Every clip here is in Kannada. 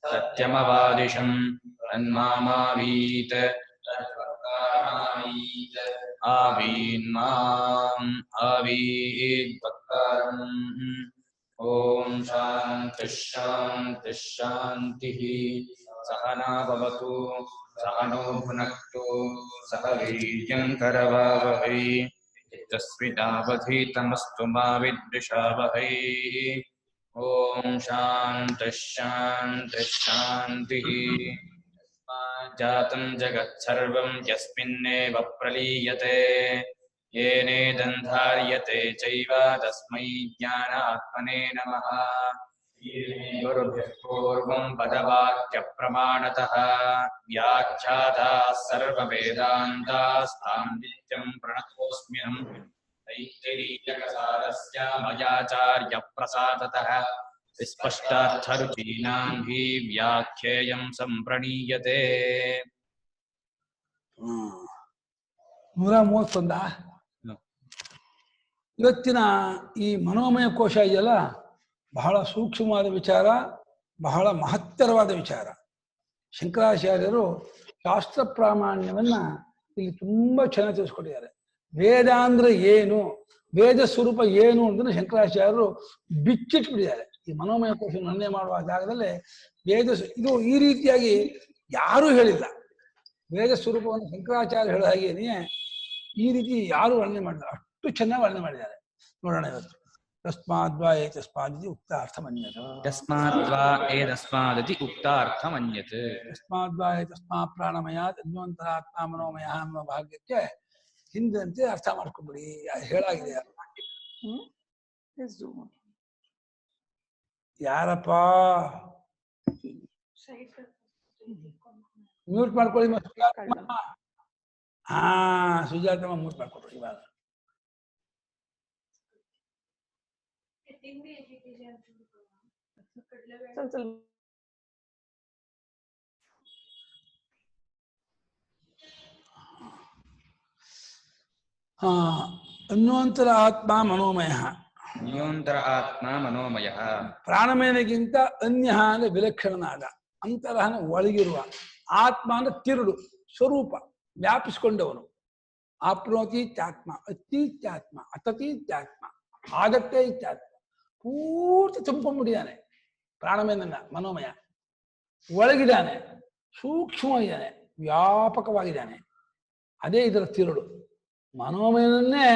सत्यमवादिशं तन्मामावीत आवीन्माम् आवीद्वक्तारम्। ॐ शान्तिः शान्तिः शान्तिः। सहना भवतु सहनो भुनक्तु सह वीर्यङ्करवावहै तेजस्विनावधीतमस्तु मा विद्विषावहै। ॐ शान्तिः शान्तिः शान्तिः। जातं जगत्सर्वं यस्मिन्नेव प्रलीयते येनेदन्धार्यते चैव तस्मै ज्ञानात्मने नमः। गुरुभ्यः पूर्वं पदवाक्यप्रमाणतः व्याख्याताः सर्ववेदान्तास्तां नित्यं प्रणतोऽस्म्यहम्। तैत्तिरीयकसारस्य मयाचार्यप्रसादतः स्पष्टार्थरुचीनां हि व्याख्येयं सम्प्रणीयते। 131 ಇವತ್ತಿನ ಈ ಮನೋಮಯ ಕೋಶ ಇದೆಯಲ್ಲ ಬಹಳ ಸೂಕ್ಷ್ಮವಾದ ವಿಚಾರ, ಬಹಳ ಮಹತ್ತರವಾದ ವಿಚಾರ. ಶಂಕರಾಚಾರ್ಯರು ಶಾಸ್ತ್ರ ಪ್ರಾಮಾಣ್ಯವನ್ನ ಇಲ್ಲಿ ತುಂಬಾ ಚೆನ್ನಾಗಿ ತಿಳಿಸ್ಕೊಟ್ಟಿದ್ದಾರೆ. ವೇದ ಅಂದ್ರೆ ಏನು, ವೇದ ಸ್ವರೂಪ ಏನು ಅಂತ ಶಂಕರಾಚಾರ್ಯರು ಬಿಚ್ಚಿಟ್ಬಿಟ್ಟಿದ್ದಾರೆ. ಈ ಮನೋಮಯ ಕೋಶ ನಿರ್ಣಯ ಮಾಡುವ ಜಾಗದಲ್ಲಿ ವೇದ ಇದು ಈ ರೀತಿಯಾಗಿ ಯಾರೂ ಹೇಳಿಲ್ಲ. ವೇದ ಸ್ವರೂಪವನ್ನು ಶಂಕರಾಚಾರ್ಯ ಹೇಳೋ ಹಾಗೇನೆ ಈ ರೀತಿ ಯಾರು ವರ್ಣನೆ ಮಾಡಿಲ್ಲ, ಅಷ್ಟು ಚೆನ್ನಾಗಿ ವರ್ಣನೆ ಮಾಡಿದ್ದಾರೆ. ನೋಡೋಣ ಇವತ್ತು. ತಸ್ಮಾದ್ವಾ ಏತಸ್ಮಾದಿತಿ ಉಕ್ತಾರ್ಥಮನ್ಯತ್. ತಸ್ಮಾದ್ವಾ ಏತಸ್ಮಾದಿತಿ ಉಕ್ತಾರ್ಥಮನ್ಯತ್. ತಸ್ಮಾದ್ವಾ ಏತಸ್ಮಾತ್ ಪ್ರಾಣಮಯಾತ್ ಅನ್ಯೋಂತರಾತ್ಮ ಮನೋಮಯ ಅನ್ನೋ ಭಾಗ್ಯಕ್ಕೆ ಹಿಂದಂತೆ ಅರ್ಥ ಮಾಡ್ಕೊಂಡ್ಬಿಡಿ, ಹೇಳಾಗಿದೆ. ಯಾರಪ್ಪ ಮ್ಯೂಟ್ ಮಾಡ್ಕೊಳ್ಳಿ. ಹಾ, ಸುಜಾತಮ್ಮ ಮ್ಯೂಟ್ ಮಾಡ್ಕೊಳ್ರಿ ಇವಾಗ. ಅನ್ಯೋಂತರ ಆತ್ಮ ಮನೋಮಯ. ಅನ್ಯೋಂತರ ಆತ್ಮ ಮನೋಮಯ. ಪ್ರಾಣಮಯನಿಗಿಂತ ಅನ್ಯ ಅಂದ್ರೆ ವಿಲಕ್ಷಣನಾದ, ಅಂತರಹನ ಒಳಗಿರುವ, ಆತ್ಮ ಅಂದ್ರೆ ತಿರುಳು ಸ್ವರೂಪ ವ್ಯಾಪಿಸಿಕೊಂಡವನು. ಆಪ್ನೋತಿ ತ್ಯಾತ್ಮ, ಅತೀತ್ಯಾತ್ಮ, ಅತತೀತ್ಯಾತ್ಮ, ಆಗತ್ತೆ ಇತ್ಯಾತ್ಮ, ಪೂರ್ತಿ ತುಂಬಿಕೊಂಡಿದ್ದಾನೆ ಪ್ರಾಣಮಯನ. ಮನೋಮಯ ಒಳಗಿದ್ದಾನೆ, ಸೂಕ್ಷ್ಮವಾಗಿದ್ದಾನೆ, ವ್ಯಾಪಕವಾಗಿದ್ದಾನೆ. ಅದೇ ಇದರ ತಿರುಳು. ಮನೋಮಯನನ್ನೇ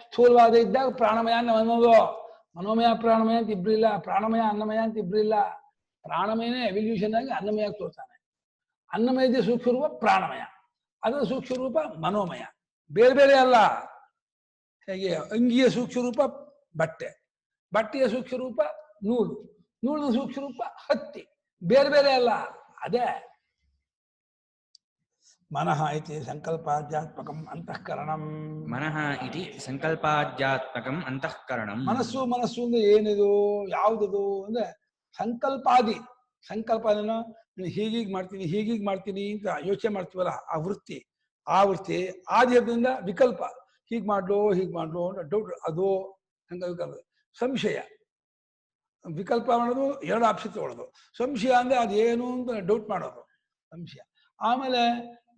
ಸ್ಥೂಲವಾದ ಇದ್ದಾಗ ಪ್ರಾಣಮಯ ಅಂತ ಅನ್ನೋದು. ಮನೋಮಯ ಪ್ರಾಣಮಯ ಅಂತ ಇಬ್ರಿಲ್ಲ, ಪ್ರಾಣಮಯ ಅನ್ನಮಯ ಅಂತ ಇಬ್ರಿಲ್ಲ. ಪ್ರಾಣಮಯನೇ ಎವಲ್ಯೂಷನ್ ಆಗಿ ಅನ್ನಮಯ ತೋರ್ತಾನೆ. ಅನ್ನಮಯದ ಸೂಕ್ಷ್ಮ ರೂಪ ಪ್ರಾಣಮಯ, ಅದರ ಸೂಕ್ಷ್ಮ ರೂಪ ಮನೋಮಯ. ಬೇರೆ ಬೇರೆ ಅಲ್ಲ. ಹೇಗೆ ಅಂಗಿಯ ಸೂಕ್ಷ್ಮ ರೂಪ ಬಟ್ಟೆ, ಬಟ್ಟೆಯ ಸೂಕ್ಷ್ಮ ರೂಪ ನೂಲು, ನೂಲಿನ ಸೂಕ್ಷ್ಮ ರೂಪ ಹತ್ತಿ. ಬೇರೆ ಬೇರೆ ಅಲ್ಲ, ಅದೇ ಮನಃ ಇತಿ ಸಂಕಲ್ಪಾಧ್ಯಾತ್ಮಕಂ ಅಂತಃಕರಣಂ. ಮನಃ ಇತಿ ಸಂಕಲ್ಪಾಧ್ಯಾತ್ಮಕಂ ಅಂತಃಕರಣಂ. ಮನಸ್ಸು ಮನಸ್ಸು ಅಂದ್ರೆ ಏನಿದು, ಯಾವುದದು ಅಂದ್ರೆ ಸಂಕಲ್ಪಾದಿ. ಸಂಕಲ್ಪ ನಾನು ಹೀಗೀಗ್ ಮಾಡ್ತೀನಿ, ಹೀಗೀಗ್ ಮಾಡ್ತೀನಿ ಅಂತ ಯೋಚನೆ ಮಾಡ್ತೀವಲ್ಲ, ಆ ವೃತ್ತಿ, ಆ ವೃತ್ತಿ ಆದಿಯಿಂದ ವಿಕಲ್ಪ. ಹೀಗ್ ಮಾಡ್ಲೋ ಅಂತ ಡೌಟ್, ಅದು ವಿಕಲ್ಪ. ಸಂಶಯ, ವಿಕಲ್ಪ ಮಾಡೋದು ಎರಡು ಆಪ್ಷನ್ ತಗೊಳ್ಳೋದು. ಸಂಶಯ ಅಂದ್ರೆ ಅದೇನು ಅಂತ ಡೌಟ್ ಮಾಡೋದು ಸಂಶಯ. ಆಮೇಲೆ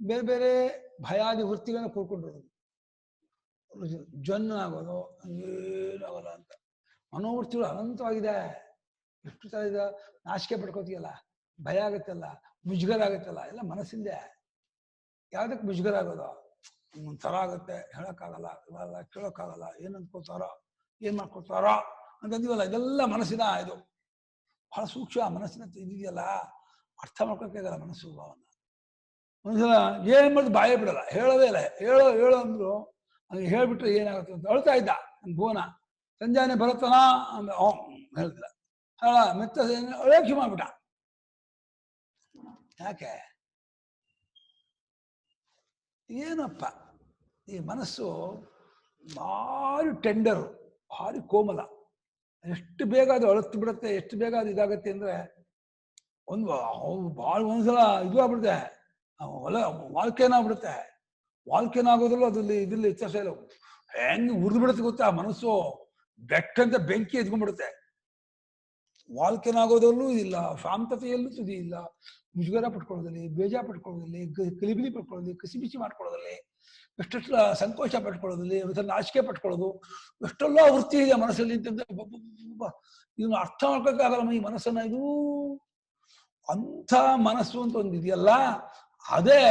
ಬೇರೆ ಬೇರೆ ಭಯಾದಿ ವೃತ್ತಿಗಳನ್ನ ಕೂರ್ಕೊಂಡಿರೋದು, ಜನ್ ಆಗೋದು, ಏನಾಗಲ್ಲ ಅಂತ. ಮನೋವೃತ್ತಿಗಳು ಅನಂತವಾಗಿದೆ. ಎಷ್ಟು ತರ ಇದೆ. ನಾಚಿಕೆ ಪಡ್ಕೋತೀಯಲ್ಲ, ಭಯ ಆಗತ್ತಲ್ಲ, ಮುಜುಗರ ಆಗತ್ತಲ್ಲ, ಎಲ್ಲ ಮನಸ್ಸಿಂದೆ. ಯಾವ್ದಕ್ಕೆ ಮುಜುಗರ ಆಗೋದು? ಒಂಥರ ಆಗುತ್ತೆ, ಹೇಳಕ್ಕಾಗಲ್ಲ, ಇವೆಲ್ಲ ಕೇಳೋಕ್ಕಾಗಲ್ಲ, ಏನ್ ಅನ್ಕೋತಾರೋ, ಏನ್ ಮಾಡ್ಕೋತಾರೋ ಅಂತಂದಿವಲ್ಲ, ಇದೆಲ್ಲ ಮನಸ್ಸಿನ ಇದು ಬಹಳ ಸೂಕ್ಷ್ಮ. ಮನಸ್ಸಿನ ಇದೆಯಲ್ಲ, ಅರ್ಥ ಮಾಡ್ಕೊಳಕ್ಕಾಗಲ್ಲ ಮನಸ್ಸು ಭಾವನ. ಒಂದ್ಸಲ ಏನ್ ಮಾಡಿದ್ ಬಾಯೇ ಬಿಡಲ್ಲ, ಹೇಳೋದೇ ಇಲ್ಲ. ಹೇಳೋ ಅಂದ್ರು ಹಂಗೆ ಹೇಳ್ಬಿಟ್ರೆ ಏನಾಗುತ್ತೆ ಅಂತ ಅಳ್ತಾ ಇದ್ದ ಭುವನ. ಸಂಜಾನೆ ಬರುತ್ತಾನ ಅಂದ್ರೆ ಹೇಳಿಲ್ಲ, ಹೇಳ ಮೆತ್ತ ಅಳೇಕ್ಷೆ ಮಾಡ್ಬಿಟ್ಟ. ಯಾಕೆ? ಏನಪ್ಪ, ಈ ಮನಸ್ಸು ಭಾರಿ ಟೆಂಡರು, ಭಾರಿ ಕೋಮಲ. ಎಷ್ಟು ಬೇಗ ಅದು ಅಳುತ್ತು ಬಿಡುತ್ತೆ, ಎಷ್ಟು ಬೇಗ ಅದು ಇದಾಗತ್ತೆ ಅಂದ್ರೆ ಭಾಳ ಒಂದ್ಸಲ ಇದು ಆಗ್ಬಿಡುತ್ತೆ, ವಾಲ್ಕೇನ ಆಗ್ಬಿಡುತ್ತೆ. ವಾಲ್ಕೇನ ಆಗೋದ್ರಲ್ಲೂ ಅದ್ರಲ್ಲಿ ಇದ್ರಲ್ಲಿ ವ್ಯತ್ಯಾಸ ಇಲ್ಲ. ಹೆಂಗ್ ಉರಿದು ಬಿಡುತ್ತೆ ಗೊತ್ತಾ ಮನಸ್ಸು, ಬೆಕ್ಕಂತ ಬೆಂಕಿ ಎದ್ಕೊಂಡ್ಬಿಡುತ್ತೆ. ವಾಲ್ಕೆನ್ ಆಗೋದಲ್ಲೂ ಇದಿಲ್ಲ, ಶಾಂತತೆಯಲ್ಲೂ ತುದಿ ಇಲ್ಲ, ಮುಜುಗರ ಪಟ್ಕೊಳ್ಳೋದಲ್ಲಿ, ಬೇಜಾರು ಪಟ್ಕೊಳ್ಳೋದಲ್ಲಿ, ಗಲಿಬಿಲಿ ಪಟ್ಕೊಳ್ಳೋದಲ್ಲಿ, ಕಸಿಬಿಸಿ ಮಾಡ್ಕೊಳ್ಳೋದಲ್ಲಿ, ಎಷ್ಟೆಷ್ಟು ಸಂಕೋಚ ಪಟ್ಕೊಳ್ಳೋದಲ್ಲಿ, ನಾಚಿಕೆ ಪಟ್ಕೊಳ್ಳೋದು, ಎಷ್ಟೆಲ್ಲ ವೃತ್ತಿ ಇದೆ ಮನಸ್ಸಲ್ಲಿ ಅಂತಂದ್ರೆ ಇದನ್ನು ಅರ್ಥ ಮಾಡ್ಕೊಳಕ್ಕಾಗಲ್ಲ ಈ ಮನಸ್ಸನ್ನ. ಇದು ಅಂಥ ಮನಸ್ಸು ಅಂತ ಒಂದು ಇದೆಯಲ್ಲ, ಅದೇ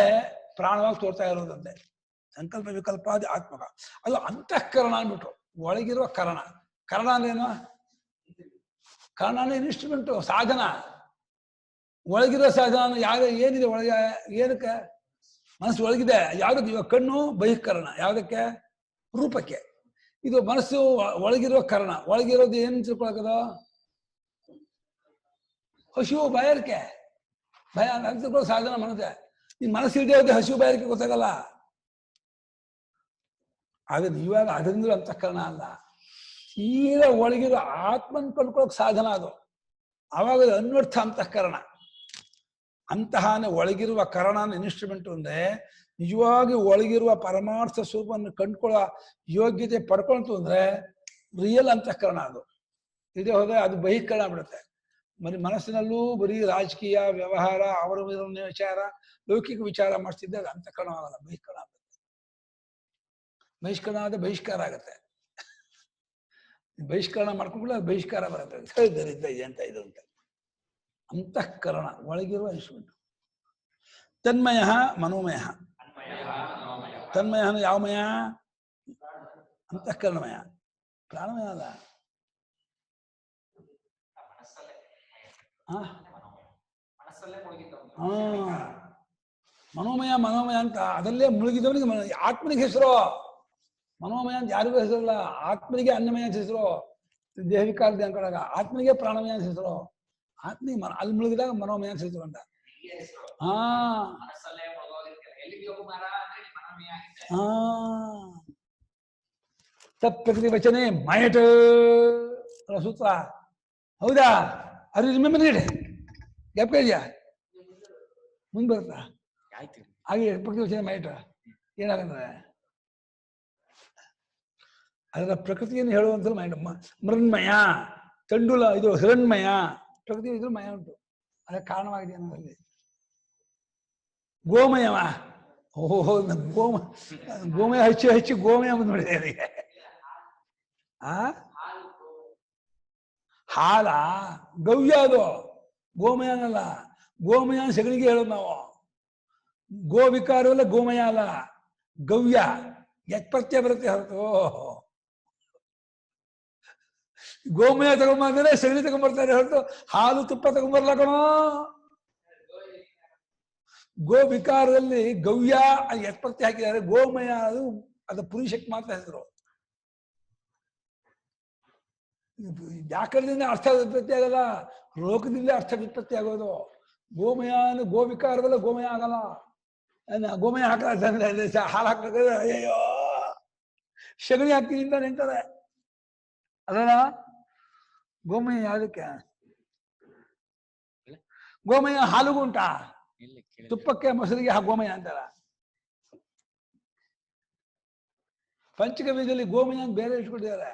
ಪ್ರಾಣವಾಗಿ ತೋರ್ತಾ ಇರೋದಂತೆ. ಸಂಕಲ್ಪ ವಿಕಲ್ಪಾದಿ ಆತ್ಮಕ, ಅದು ಅಂತಃಕರಣ ಅಂದ್ಬಿಟ್ರು. ಒಳಗಿರುವ ಕರಣ. ಕರಣ ಅಂದ್ರೇನು? ಕರಣ ಅಂದ್ರೆ ಇನ್ಸ್ಟ್ರೂಮೆಂಟು, ಸಾಧನ. ಒಳಗಿರೋ ಸಾಧನ ಯಾವ ಏನಿದೆ ಒಳಗೆ, ಏನಕ್ಕೆ? ಮನಸ್ಸು ಒಳಗಿದೆ. ಯಾವುದಕ್ಕೆ? ಇವಾಗ ಕಣ್ಣು ಬಹಿಷ್ಕರಣ. ಯಾವುದಕ್ಕೆ? ರೂಪಕ್ಕೆ. ಇದು ಮನಸ್ಸು ಒಳಗಿರುವ ಕರಣ. ಒಳಗಿರೋದು ಏನು ತಿಳ್ಕೊಳಕದ? ಹಸಿವು ಬಾಯಾರಿಕೆ. ಭಯ ತಿಳ್ಕೊಳ್ಳೋ ಸಾಧನ ಮನಸ್ಸೆ. ನಿನ್ ಮನಸ್ಸು ಇಲ್ಲದೆ ಹೋದ್ರೆ ಹಸಿವು ಬಾಯಾರಿಕೆ ಗೊತ್ತಾಗಲ್ಲ. ಅದನ್ನ ಇವಾಗ ಅದರಿಂದ ಅಂತಃಕರಣ ಅಲ್ಲ, ಈಗ ಒಳಗಿರೋ ಆತ್ಮನ್ ಕಂಡ್ಕೊಳ್ಳೋಕೆ ಸಾಧನ ಅದು. ಆವಾಗ ಅನ್ವರ್ಥ ಅಂತಃಕರಣ. ಅಂತಹನೇ ಒಳಗಿರುವ ಕರಣನ ಇನ್ಸ್ಟ್ರೂಮೆಂಟ್ ಅಂದ್ರೆ ನಿಜವಾಗಿ ಒಳಗಿರುವ ಪರಮಾರ್ಥ ಸ್ವರೂಪವನ್ನು ಕಂಡ್ಕೊಳ್ಳೋ ಯೋಗ್ಯತೆ ಪಡ್ಕೊಳ್ತು ಅಂದ್ರೆ ರಿಯಲ್ ಅಂತಃಕರಣ ಅದು. ಇದೇ ಹೋದ್ರೆ ಅದು ಬಹಿಷ್ಕರಣ ಬಿಡುತ್ತೆ. ಮನಸ್ಸಿನಲ್ಲೂ ಬರೀ ರಾಜಕೀಯ ವ್ಯವಹಾರ, ಅವರ ವಿಚಾರ, ಲೌಕಿಕ ವಿಚಾರ ಮಾಡಿಸ್ತಿದ್ದೆ ಅದು ಅಂತಃಕರಣವಾಗಲ್ಲ, ಬಹಿಷ್ಕರಣ ಆಗುತ್ತೆ. ಬಹಿಷ್ಕರಣ ಆದ ಬಹಿಷ್ಕಾರ ಆಗುತ್ತೆ. ಬಹಿಷ್ಕರಣ ಮಾಡ್ಕೊಂಡ್ಬಿಟ್ಟು ಅದು ಬಹಿಷ್ಕಾರ ಬರುತ್ತೆ. ಇದೆ ಅಂತ ಇದು ಅಂತ. ಅಂತಃಕರಣ ಒಳಗಿರುವ ಇನ್ಸ್ಟ್ರೂಮೆಂಟ್. ತನ್ಮಯ ಮನೋಮಯ. ತನ್ಮಯ ಯಾವ ಮಯ? ಅಂತಃಕರಣಮಯ. ಪ್ರಾಣಮಯ ಅಲ್ಲ. ಮನೋಮಯ ಮನೋಮಯ ಅಂತ ಅದಲ್ಲೇ ಮುಳುಗಿದವನಿಗೆ ಆತ್ಮನಿಗೆ ಹೆಸರು. ಮನೋಮಯ ಅಂತ ಯಾರಿಗೂ ಹೆಸರಲ್ಲ. ಆತ್ಮನಿಗೆ ಅನ್ನಮಯ ಅಂತ ಹೆಸರು. ದೇಹ ವಿಕಾರದೆ ಅನ್ಕೊಂಡಾಗ ಆತ್ಮನಿಗೆ ಪ್ರಾಣಮಯ ಅಂತ ಹೆಸರು. ಆತ್ಮನಿಗೆ ಅಲ್ಲಿ ಮುಳುಗಿದಾಗ ಮನೋಮಯ ಅಂತ ಹೆಸರು ಅಂತ. ತತ್ಪ್ರಕೃತಿ ವಚನೆ ಮಯಟ ಸೂತ್ರ. ಹೌದಾ? ಅದು ರಿಮೆಂಬರ್ ಇಡಿ. ಜ್ಞಾಪಕ ಇದೆಯಾ? ಮುಂದೆ ಬರುತ್ತಾ? ಹಾಗೆ ಪ್ರಕೃತಿ ವಚನೆ ಮಯಟ ಏನಾಗಂದ್ರೆ ಅದರ ಪ್ರಕೃತಿಯನ್ನು ಹೇಳುವಂಥದ್ದು ಮೈಂಡ್. ಮೃನ್ಮಯ, ತಂಡುಲ, ಇದು ಹಿರಣ್ಮಯ. ಪ್ರಕೃತಿ ಇದ್ರ ಮಯ ಉಂಟು, ಅದಕ್ಕೆ ಕಾರಣವಾಗಿದೆ ಅನ್ನೋದ್ರಲ್ಲಿ. ಗೋಮಯವ. ಓಹೋ, ಗೋಮಯ ಹಚ್ಚಿ ಗೋಮಯ ಬಂದ್ಬಿಡಿದೆ ಅದಕ್ಕೆ. ಹಾಲ ಗವ್ಯ ಅದು, ಗೋಮಯ ಅನ್ನಲ್ಲ. ಗೋಮಯ ಸಗಣಿಗೆ ಹೇಳೋದು ನಾವು. ಗೋ ವಿಕಾರವಲ್ಲ, ಗೋಮಯ ಅಲ್ಲ, ಗವ್ಯ. ಪ್ರತ್ಯಯ ಬರುತ್ತೆ ಹೊರತು ಗೋಮಯ ತಗೊಂಬಂದ್ರೆ ಸಗಣಿ ತಗೊಂಡ್ಬರ್ತಾರೆ ಹೊರತು ಹಾಲು ತುಪ್ಪ ತಗೊಂಡ್ಬರ್ಲ ಕಣೋ. ಗೋ ವಿಕಾರದಲ್ಲಿ ಗವ್ಯ ಪ್ರತ್ಯಯ ಹಾಕಿದ್ದಾರೆ. ಗೋಮಯ ಅದು ಪುರುಷಕ್ಕೆ ಮಾತ್ರ ಹೆಸರು. ವ್ಯಾಕರಣದಿಂದ ಅರ್ಥ ವ್ಯುತ್ಪತ್ತಿ ಆಗಲ್ಲ, ಲೋಕದಿಂದ ಅರ್ಥ ವ್ಯುತ್ಪತ್ತಿ ಆಗೋದು. ಗೋಮಯ ಗೋ ವಿಕಾರದಲ್ಲ, ಗೋಮಯ ಆಗಲ್ಲ. ಗೋಮಯ ಹಾಕಲ್ಲ, ಹಾಲು ಹಾಕ್ಬೇಕಾದ್ರೆ ಅಯ್ಯೋ ಸಗಣಿ ಹಾಕ್ತೀನಿ ಅಂತ ನಿಂತಾರೆ. ಅದಲ್ಲ ಗೋಮಯ. ಯಾವುದಕ್ಕೆ? ಗೋಮಯ ಹಾಲುಗೂ ಉಂಟಾ? ತುಪ್ಪಕ್ಕೆ ಮೊಸರಿಗೆ ಗೋಮಯ ಅಂತಾರ. ಪಂಚಗವ್ಯದಲ್ಲಿ ಗೋಮಯ ಅಂತ ಬೇರೆ ಇಟ್ಕೊಂಡಿದ್ದಾರೆ,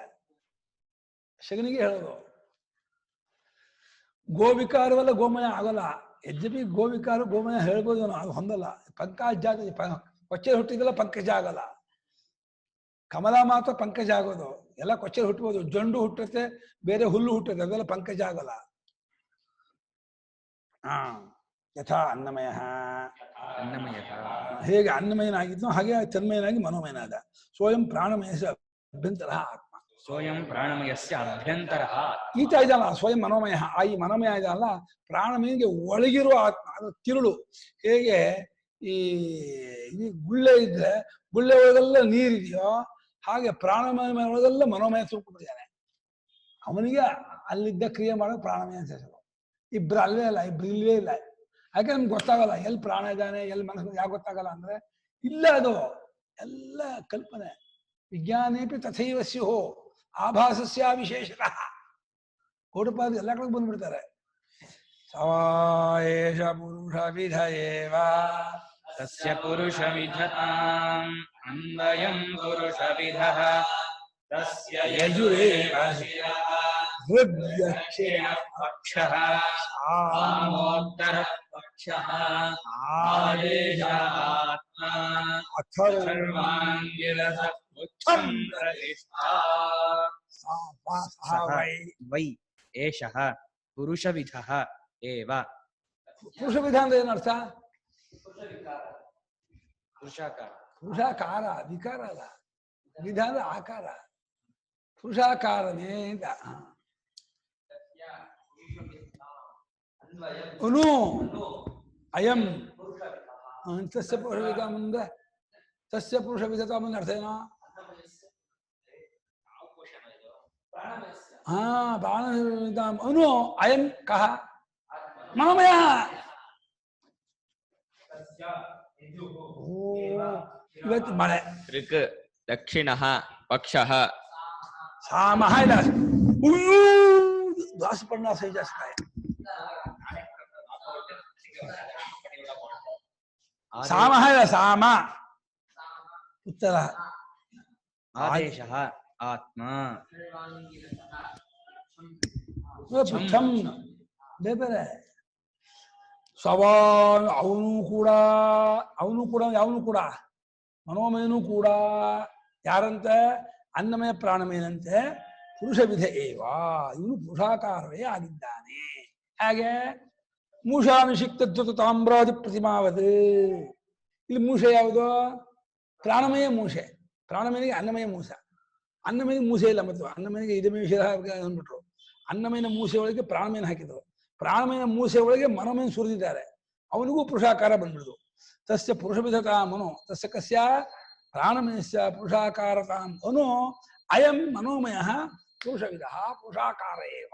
ಸಗಣಿಗೆ ಹೇಳೋದು. ಗೋವಿಕಾರವಲ್ಲ, ಗೋಮಯ ಆಗಲ್ಲ. ಯದ್ಯಪಿ ಗೋವಿಕಾರ ಗೋಮಯ ಹೇಳ್ಬೋದು, ಅದು ಹೊಂದಲ್ಲ. ಪಂಕಜ ಕೊಚ್ಚೆ ಹುಟ್ಟಿದಲ್ಲ, ಪಂಕಜ ಆಗಲ್ಲ. ಕಮಲ ಮಾತ್ರ ಪಂಕಜ ಆಗೋದು. ಎಲ್ಲ ಕೊಚ್ಚೆ ಹುಟ್ಟಬಹುದು, ಜಂಡು ಹುಟ್ಟುತ್ತೆ, ಬೇರೆ ಹುಲ್ಲು ಹುಟ್ಟುತ್ತೆ, ಅದೆಲ್ಲ ಪಂಕಜ ಆಗಲ್ಲ. ಯಥಾ ಅನ್ನಮಯ. ಹೇಗೆ ಅನ್ನಮಯನಾಗಿದ್ನೋ ಹಾಗೆ ತನ್ಮಯನಾಗಿ ಮನೋಮಯನಾದ. ಸ್ವಯಂ ಪ್ರಾಣಮಯಸ ಅಭ್ಯಂತರ ಆತ್ಮ. ಸ್ವಯಂ ಪ್ರಾಣಮಯಸ್ಯ ಅಭ್ಯಂತರ. ಈತ ಇದಲ್ಲ ಸ್ವಯಂ ಮನೋಮಯ. ಈ ಮನೋಮಯ ಇದಲ್ಲ ಪ್ರಾಣಮಯನಿಗೆ ಒಳಗಿರುವ ಆತ್ಮ. ಅದು ತಿರುಳು. ಹೇಗೆ ಈ ಗುಳ್ಳೆ ಇದ್ರೆ ಗುಳ್ಳೆ ಒಳಗೆಲ್ಲ ನೀರಿದೆಯೋ ಹಾಗೆ ಪ್ರಾಣಮಯ ಒಳಗೆಲ್ಲ ಮನೋಮಯ ತುಂಬಿಕೊಂಡಿದ್ದಾನೆ. ಅವನಿಗೆ ಅಲ್ಲಿದ್ದ ಕ್ರಿಯೆ ಮಾಡೋದು ಪ್ರಾಣಮಯ ಅಂತ ಹೆಸರು. ಇಬ್ರು ಅಲ್ಲೇ ಇಲ್ಲ, ಇಬ್ರು ಇಲ್ಲವೇ ಇಲ್ಲ. ಯಾಕೆ ನಮ್ಗೆ ಗೊತ್ತಾಗಲ್ಲ ಎಲ್ಲಿ ಪ್ರಾಣ ಇದ್ದಾನೆ, ಎಲ್ಲಿ ಮನಸ್ಸು. ಯಾಕೆ ಗೊತ್ತಾಗಲ್ಲ ಅಂದ್ರೆ ಇಲ್ಲ, ಅದು ಎಲ್ಲ ಕಲ್ಪನೆ. ವಿಜ್ಞಾನೇಪಿ ತಥೈವ ಸ್ಯುಃ ಆಭಾಸಸ್ಯ ವಿಶೇಷತಃ. ಕೋಟಪಾದ ಎಲ್ಲ ಕಡೆ ಬಂದ್ಬಿಡ್ತಾರೆ. ಸವಾಯೇಷ ಪುರುಷ ವಿಧ ಏವ ತಸ್ಯ ಪುರುಷ ವಿಧತಾಂ ಅನ್ವಯಂ ಪುರುಷ ವಿಧಃ ತಸ್ಯ ಯಜುರೇವ ಋಗ್ದಕ್ಷಿಣ ಪಕ್ಷಃ ಸಾಮ ಸಾಮೋತ್ತರ ಪಕ್ಷಃ ಆದೇಶ ಆತ್ಮ ಸರ್ವಾಂಗಿರಸ ಉಚ್ಛಂ ಪ್ರತಿಷ್ಠಾ ವೈ ಏಷಃ ಪುರುಷವಿಧಃ ಏವ. ಪುರುಷ ವಿಧ ಅಂದ್ರೆ ಏನರ್ಥ? ಪುರುಷಾಕಾರ. ಪುರುಷಾಕಾರ ವಿಕಾರ ಅಲ್ಲ, ವಿಧ ಅಂದ್ರೆ ಆಕಾರ. ಪುರುಷಾಕಾರನೇ ಅಂತ. ಅನು ಅಯಂ ತಸ್ಯ ಪುರುಷವಿಧ ಮುಂದೆ ತಸ್ಯ ಪುರುಷವಿಧತ ಮುಂದೆ ಅರ್ಥ ಏನೋ? ಹಾ ಪ್ರಾಣ ಅನು ಅಯಂ ಕಹ ಮನೋಮಯ. ಇವತ್ತು ಮಳೆ. ಋಕ್ ದಕ್ಷಿಣಃ ಪಕ್ಷಃ ಸಾಮಃ ಇಲ್ಲ ದಾಸಪರ್ಣ ಸೈಜಾಸ್ಕಾಯ ಸಾಮಃ ಇಲ್ಲ ಸಾಮ ಉತ್ತರ ಆದೇಶಃ ಆತ್ಮ ಪುಚ್ಛಂ ಬೇರೆ ಸ್ವಭಾ ಅವನು ಕೂಡ ಯಾವನು ಕೂಡ ಮನೋಮಯನೂ ಕೂಡ ಯಾರಂತೆ? ಅನ್ನಮಯ ಪ್ರಾಣಮಯನಂತೆ ಪುರುಷ ವಿಧ ಏವ. ಇವನು ಪುರುಷಾಕಾರವೇ ಆಗಿದ್ದಾನೆ. ಹಾಗೆ ಮೂಷಾನುಷಿಕ್ತ ತಾಮ್ರಾದಿ ಪ್ರತಿಮಾವತ್. ಇಲ್ಲಿ ಮೂಷ ಯಾವುದು? ಪ್ರಾಣಮಯ ಮೂಷೆ. ಪ್ರಾಣಮಯನಿಗೆ ಅನ್ನಮಯ ಮೂಸ. ಅನ್ನಮಯನಿಗೆ ಮೂಸೆ ಇಲ್ಲ. ಮತ್ತು ಅನ್ನಮಯನಿಗೆ ಇದಮೇ ವಿಷಯ ಅಂದ್ಬಿಟ್ರು. ಅನ್ನಮಯನ ಮೂಸೆ ಒಳಗೆ ಪ್ರಾಣಮಯನ ಹಾಕಿದ್ರು. ಪ್ರಾಣಮಯನ ಮೂಸೆ ಒಳಗೆ ಮನೋಮಯನ ಸುರಿದಿದ್ದಾರೆ. ಅವನಿಗೂ ಪುರುಷಾಕಾರ ಬಂದ್ಬಿಡುದು. ತಸ್ಯ ಪುರುಷವಿಧತಾಂ ಮನೋ ತಸ್ಯ ಕಸ್ಯ ಪ್ರಾಣಮಯಸ್ಯ ಪುರುಷಾಕಾರತಾಂ ಅನು ಅಯಂ ಮನೋಮಯ ಪುರುಷವಿಧ ಪುರುಷಾಕಾರ ಏವ.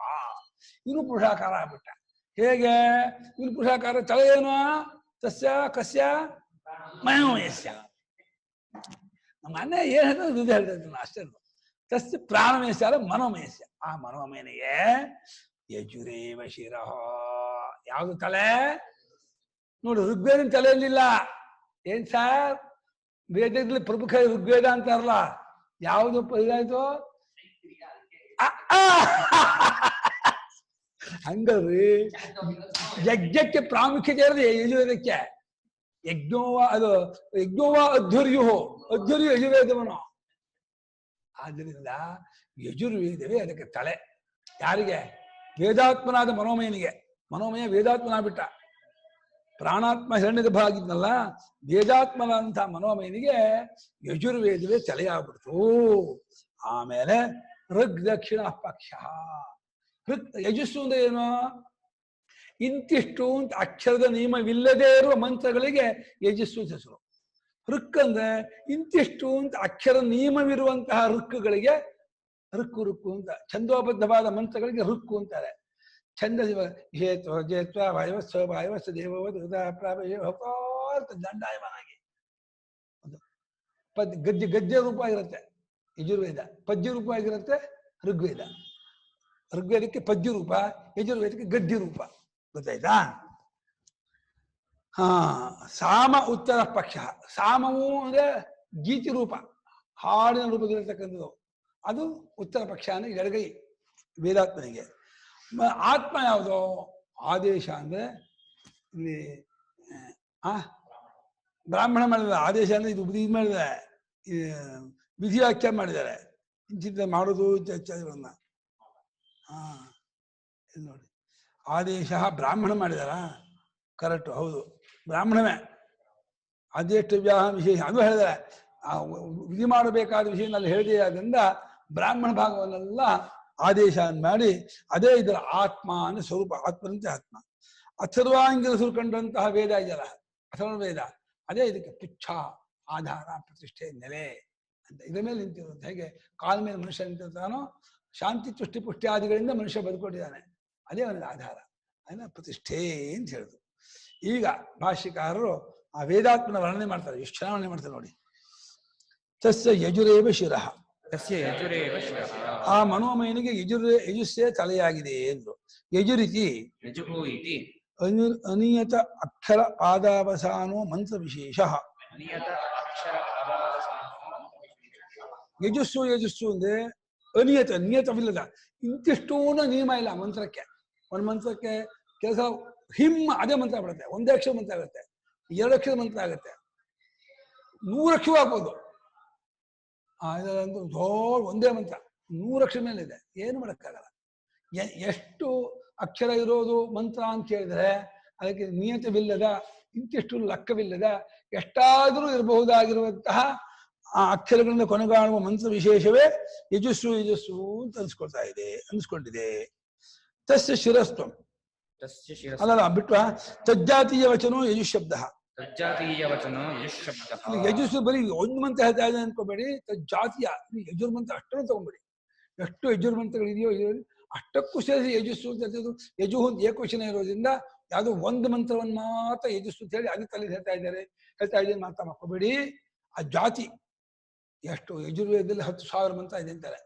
ಇವನು ಪುರುಷಾಕಾರ ಆಗ್ಬಿಟ್ಟ. ಹೇಗೆ ಇವನು ಪುರುಷಾಕಾರ? ತಲೆ ಏನು? ತಸ್ಯ ಕಸ್ಯ ಮನೋಮಯಸ್ಯ. ನಮ್ಮ ಅಣ್ಣ ಏನ್ ಹೇಳ್ತಾರೆ ಇದು ಹೇಳ್ತಾ ಅಷ್ಟೇ. ತಸ್ಯ ಪ್ರಾಣಮಯಸ್ಯ ಅಲ್ಲ ಮನೋಮಯಸ್ಯ. ಆ ಮನೋಮಯನಿಗೆ ಯಜುರೇವ ಶಿರಃ. ಯಾವುದು ತಲೆ? ನೋಡಿ, ಋಗ್ವೇದನ ತಲೆಯಲ್ಲಿಲ್ಲ. ಏನ್ ಸರ್ ವೇದದಲ್ಲಿ ಪ್ರಮುಖ ಋಗ್ವೇದ ಅಂತಾರಲ್ಲ, ಯಾವುದು ಇದಾಯ್ತು? ಹಂಗಲ್ರಿ, ಯಜ್ಞಕ್ಕೆ ಪ್ರಾಮುಖ್ಯತೆ ಇರೋದು ಯಜುರ್ವೇದಕ್ಕೆ. ಯಜ್ಞೋವ ಅಧ್ವರ್ಯು ಯಜುರ್ವೇದವನು. ಆದ್ರಿಂದ ಯಜುರ್ವೇದವೇ ಅದಕ್ಕೆ ತಲೆ. ಯಾರಿಗೆ? ವೇದಾತ್ಮನಾದ ಮನೋಮಯನಿಗೆ. ಮನೋಮಯ ವೇದಾತ್ಮನಾಗ್ಬಿಟ್ಟ. ಪ್ರಾಣಾತ್ಮ ಹಿರಣ್ಯಗರ್ಭ ಆಗಿದ್ನಲ್ಲ, ವೇದಾತ್ಮನಂಥ ಮನೋಮಯನಿಗೆ ಯಜುರ್ವೇದವೇ ತಲೆಯಾಗ್ಬಿಡ್ತು. ಆಮೇಲೆ ಋಗ್ ದಕ್ಷಿಣ ಪಕ್ಷ. ಯಜಸ್ಸು ಅಂದ್ರೆ ಏನು? ಇಂತಿಷ್ಟು ಅಂತ ಅಕ್ಷರದ ನಿಯಮವಿಲ್ಲದೆ ಇರುವ ಮಂತ್ರಗಳಿಗೆ ಯಜಸ್ಸು ಹೆಸರು. ಋಕ್ ಅಂದ್ರೆ ಇಂತಿಷ್ಟು ಅಂತ ಅಕ್ಷರ ನಿಯಮವಿರುವಂತಹ ಋಕ್ಕುಗಳಿಗೆ ಋಕ್ಕು ಅಂತ. ಛಂದೋಬದ್ಧವಾದ ಮಂತ್ರಗಳಿಗೆ ಋಕ್ಕು ಅಂತಾರೆ. ಛಂದ ಹೇತ್ವ ಜೇತ್ವ ವಾಯವಸ್ವ ವಾಯವಸ್ವ ದೇವವತ್ ದಂಡಾಯಮಾನಾಗಿ ಗದ್ಯ ರೂಪ ಆಗಿರುತ್ತೆ ಯಜುರ್ವೇದ, ಪದ್ಯ ರೂಪ ಆಗಿರುತ್ತೆ ಋಗ್ವೇದ. ಋಗ್ವೇದಕ್ಕೆ ಪದ್ಯ ರೂಪ, ಯಜುರ್ವೇದಕ್ಕೆ ಗದ್ಯ ರೂಪ. ಗೊತ್ತಾಯ್ತಾ? ಹಾ, ಸಾಮ ಉತ್ತರ ಪಕ್ಷ. ಸಾಮವು ಅಂದ್ರೆ ಗೀತಿ ರೂಪ, ಹಾಡಿನ ರೂಪದಲ್ಲಿರ್ತಕ್ಕಂಥದ್ದು. ಅದು ಉತ್ತರ ಪಕ್ಷ ಅಂದ್ರೆ ಎಡಗೈ ವೇದಾತ್ಮನಿಗೆ. ಆತ್ಮ ಯಾವುದು? ಆದೇಶ ಅಂದ್ರೆ ಇಲ್ಲಿ ಬ್ರಾಹ್ಮಣ ಮಾಡಿದ ಆದೇಶ ಅಂದ್ರೆ ಇದು ಇದು ಮಾಡಿದ್ದಾರೆ, ವಿಧಿ ವ್ಯಾಖ್ಯಾನ ಮಾಡಿದ್ದಾರೆ. ಇಂಚಿಂತ ಮಾಡೋದು ಇತ್ಯಾದಿಗಳನ್ನ. ಇದು ನೋಡಿ, ಆದೇಶ ಬ್ರಾಹ್ಮಣ ಮಾಡಿದಾರ. ಕರೆಕ್ಟು, ಹೌದು, ಬ್ರಾಹ್ಮಣವೇ. ಆದೇಷ್ಟವ್ಯ ವಿಶೇಷ ಅದು ಹೇಳಿದ್ದಾರೆ. ವಿಧಿ ಮಾಡಬೇಕಾದ ವಿಷಯನಲ್ಲಿ ಹೇಳಿದೆ. ಆದ್ದರಿಂದ ಬ್ರಾಹ್ಮಣ ಭಾಗವನ್ನೆಲ್ಲ ಆದೇಶ ಮಾಡಿ, ಅದೇ ಇದರ ಆತ್ಮ ಅಂದ್ರೆ ಸ್ವರೂಪ. ಆತ್ಮನಂತೆ ಆತ್ಮ. ಅಥರ್ವಾಂಗಿರಸರು ಕಂಡಂತಹ ವೇದ ಇದೆಯಲ್ಲ, ಅಥರ್ವ ವೇದ, ಅದೇ ಇದಕ್ಕೆ ಪುಚ್ಛ, ಆಧಾರ, ಪ್ರತಿಷ್ಠೆ, ನೆಲೆ ಅಂತ. ಇದರ ಮೇಲೆ ನಿಂತಿರುವಂತ. ಹೇಗೆ ಕಾಲ ಮೇಲೆ ಮನುಷ್ಯ ನಿಂತಿರ್ತಾನೋ, ಶಾಂತಿ ತುಷ್ಟಿ ಪುಷ್ಟಿ ಆದಿಗಳಿಂದ ಮನುಷ್ಯ ಬದುಕೊಂಡಿದ್ದಾನೆ. ಅದೇ ಅವನಿಗೆ ಆಧಾರ, ಅದನ್ನ ಪ್ರತಿಷ್ಠೆ ಅಂತ ಹೇಳಿದ್ರು. ಈಗ ಭಾಷ್ಯಕಾರರು ಆ ವೇದಾತ್ಮನ ವರ್ಣನೆ ಮಾಡ್ತಾರೆ. ಎಷ್ಟು ಚೆನ್ನಾಗಿ ವರ್ಣನೆ ಮಾಡ್ತಾರೆ ನೋಡಿ. ತಸ್ಯ ಯಜುರೇವ ಶಿರಃ. ತಸ್ಯ ಯಜುರೇವ ಶಿರಃ. ಆ ಮನೋಮಯನಿಗೆ ಯಜುಸ್ಸೇ ತಲೆಯಾಗಿದೆ ಎಂದ್ರು. ಯಜುರಿತಿ ಯಜುಹು ಇತಿ ಅನಿಯತ ಅಕ್ಷರ ಪಾದಾವಸಾನೋ ಮಂತ್ರ ವಿಶೇಷ. ಅನಿಯತ ಅಕ್ಷರ ಪದಾವಸಾನೋ ಯಜಸ್ಸು ಅಂದ್ರೆ ಅನಿಯತ, ನಿಯತವಿಲ್ಲದ. ಇಂತಿಷ್ಟೂ ನಿಯಮ ಇಲ್ಲ ಮಂತ್ರಕ್ಕೆ. ಒಂದು ಮಂತ್ರಕ್ಕೆ ಕೆಲಸ ಹಿಮ್ ಅದೇ ಮಂತ್ರ ಬಿಡುತ್ತೆ, ಒಂದೇ ಅಕ್ಷರ ಮಂತ್ರ ಆಗುತ್ತೆ, 2 ಅಕ್ಷರ ಮಂತ್ರ ಆಗುತ್ತೆ, 100 ಅಕ್ಷರ ಆಗ್ಬೋದು. ಇದರಂತೂ ದೊಡ್ಡ ಒಂದೇ ಮಂತ್ರ 100 ಅಕ್ಷರ ಮೇಲೆ ಇದೆ, ಏನು ಮಾಡೋಕ್ಕಾಗಲ್ಲ. ಎಷ್ಟು ಅಕ್ಷರ ಇರೋದು ಮಂತ್ರ ಅಂತ ಹೇಳಿದ್ರೆ ಅದಕ್ಕೆ ನಿಯತವಿಲ್ಲದ, ಇಂತಿಷ್ಟು ಲೆಕ್ಕವಿಲ್ಲದ, ಎಷ್ಟಾದರೂ ಇರಬಹುದಾಗಿರುವಂತಹ ಆ ಅಕ್ಷರಗಳಿಂದ ಕೊನೆಗಾಣುವ ಮಂತ್ರ ವಿಶೇಷವೇ ಯಜಸ್ಸು ಯಜಸ್ಸು ಅಂತ ಅನ್ಸ್ಕೊಂಡಿದೆ. ತಸ್ಯ ಶಿರಸ್ತ್ವಂ ತಸ್ಯ ಶಿರಸ್ಸು ಅಲ್ಲಲ್ಲ ಬಿಟ್ಟು ತಜ್ಜಾತೀಯ ವಚನೋ ಯಜುಶಬ್ದ. ತಜ್ಜಾತೀಯ ವಚನೋ ಯಜುಶಬ್ದಃ. ಯಜಸ್ಸು ಬರೀ ಒಂದು ಮಂತ್ರ ಹೇಳ್ತಾ ಇದೆ ಅನ್ಕೋಬೇಡಿ, ತಜ್ಜಾತೀಯ ಯಜುರ್ಮಂತ್ರ ಅಷ್ಟನ್ನು ತಗೊಂಬೇಡಿ. ಎಷ್ಟು ಯಜುರ್ಮಂತ್ರಗಳಿದೆಯೋ ಅಷ್ಟಕ್ಕೂ ಸೇರಿಸಿ ಯಜಸ್ಸು ಅಂತ ಹೇಳ್ತಿದ್ದು. ಯಜು ಏಕವಚನ ಇರೋದ್ರಿಂದ ಯಾವುದೋ ಒಂದು ಮಂತ್ರವನ್ನು ಮಾತ್ರ ಯಜಸ್ಸು ಅಂತ ಹೇಳಿ ಅದೇ ತಲೆ ಹೇಳ್ತಾ ಇದ್ದೀನಿ ಮಾತ್ರ ಮಾಡ್ಕೋಬೇಡಿ. ಆ ಜಾತಿ ಎಷ್ಟು ಯಜುರ್ವೇದದಲ್ಲಿ 10,000 ಮಂತ್ರ ಇದೆ ಅಂತಾರೆ,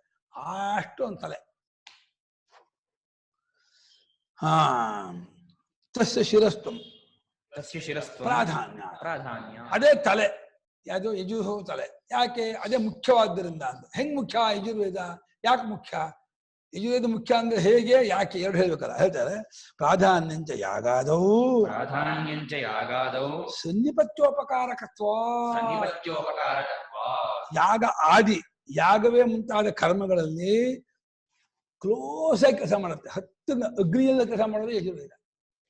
ಅಷ್ಟು ಒಂದು ತಲೆ. ತಸ್ಯ ಶಿರಸ್ತ್ವಂ ತಸ್ಯ ಶಿರಸ್ತ್ವಂ ಪ್ರಾಧಾನ್ಯ ಅದೇ ತಲೆ, ಯಾವುದು ಯಜುಹು ತಲೆ. ಯಾಕೆ? ಅದೇ ಮುಖ್ಯವಾದ್ದರಿಂದ ಅಂತ. ಹೆಂಗ್ ಮುಖ್ಯ ಯಜುರ್ವೇದ? ಯಾಕೆ ಮುಖ್ಯ? ಯಜುರ್ವೇದ ಮುಖ್ಯ ಅಂದ್ರೆ ಹೇಗೆ, ಯಾಕೆ, ಎರಡು ಹೇಳ್ಬೇಕಲ್ಲ. ಹೇಳ್ತಾರೆ ಪ್ರಾಧಾನ್ಯಂಚ ಯಾಗಾದವು ಸನ್ನಿಪತ್ಯೋಪಕಾರಕತ್ವ. ಯಾಗ ಆದಿ ಯಾಗವೇ ಮುಂತಾದ ಕರ್ಮಗಳಲ್ಲಿ ಕ್ಲೋಸ್ ಆಗಿ ಕೆಲಸ ಮಾಡುತ್ತೆ. 10 ಅಗ್ನಿಯಲ್ಲ ಕೆಲಸ ಮಾಡೋದು ಯಜುರ್ವೇದ.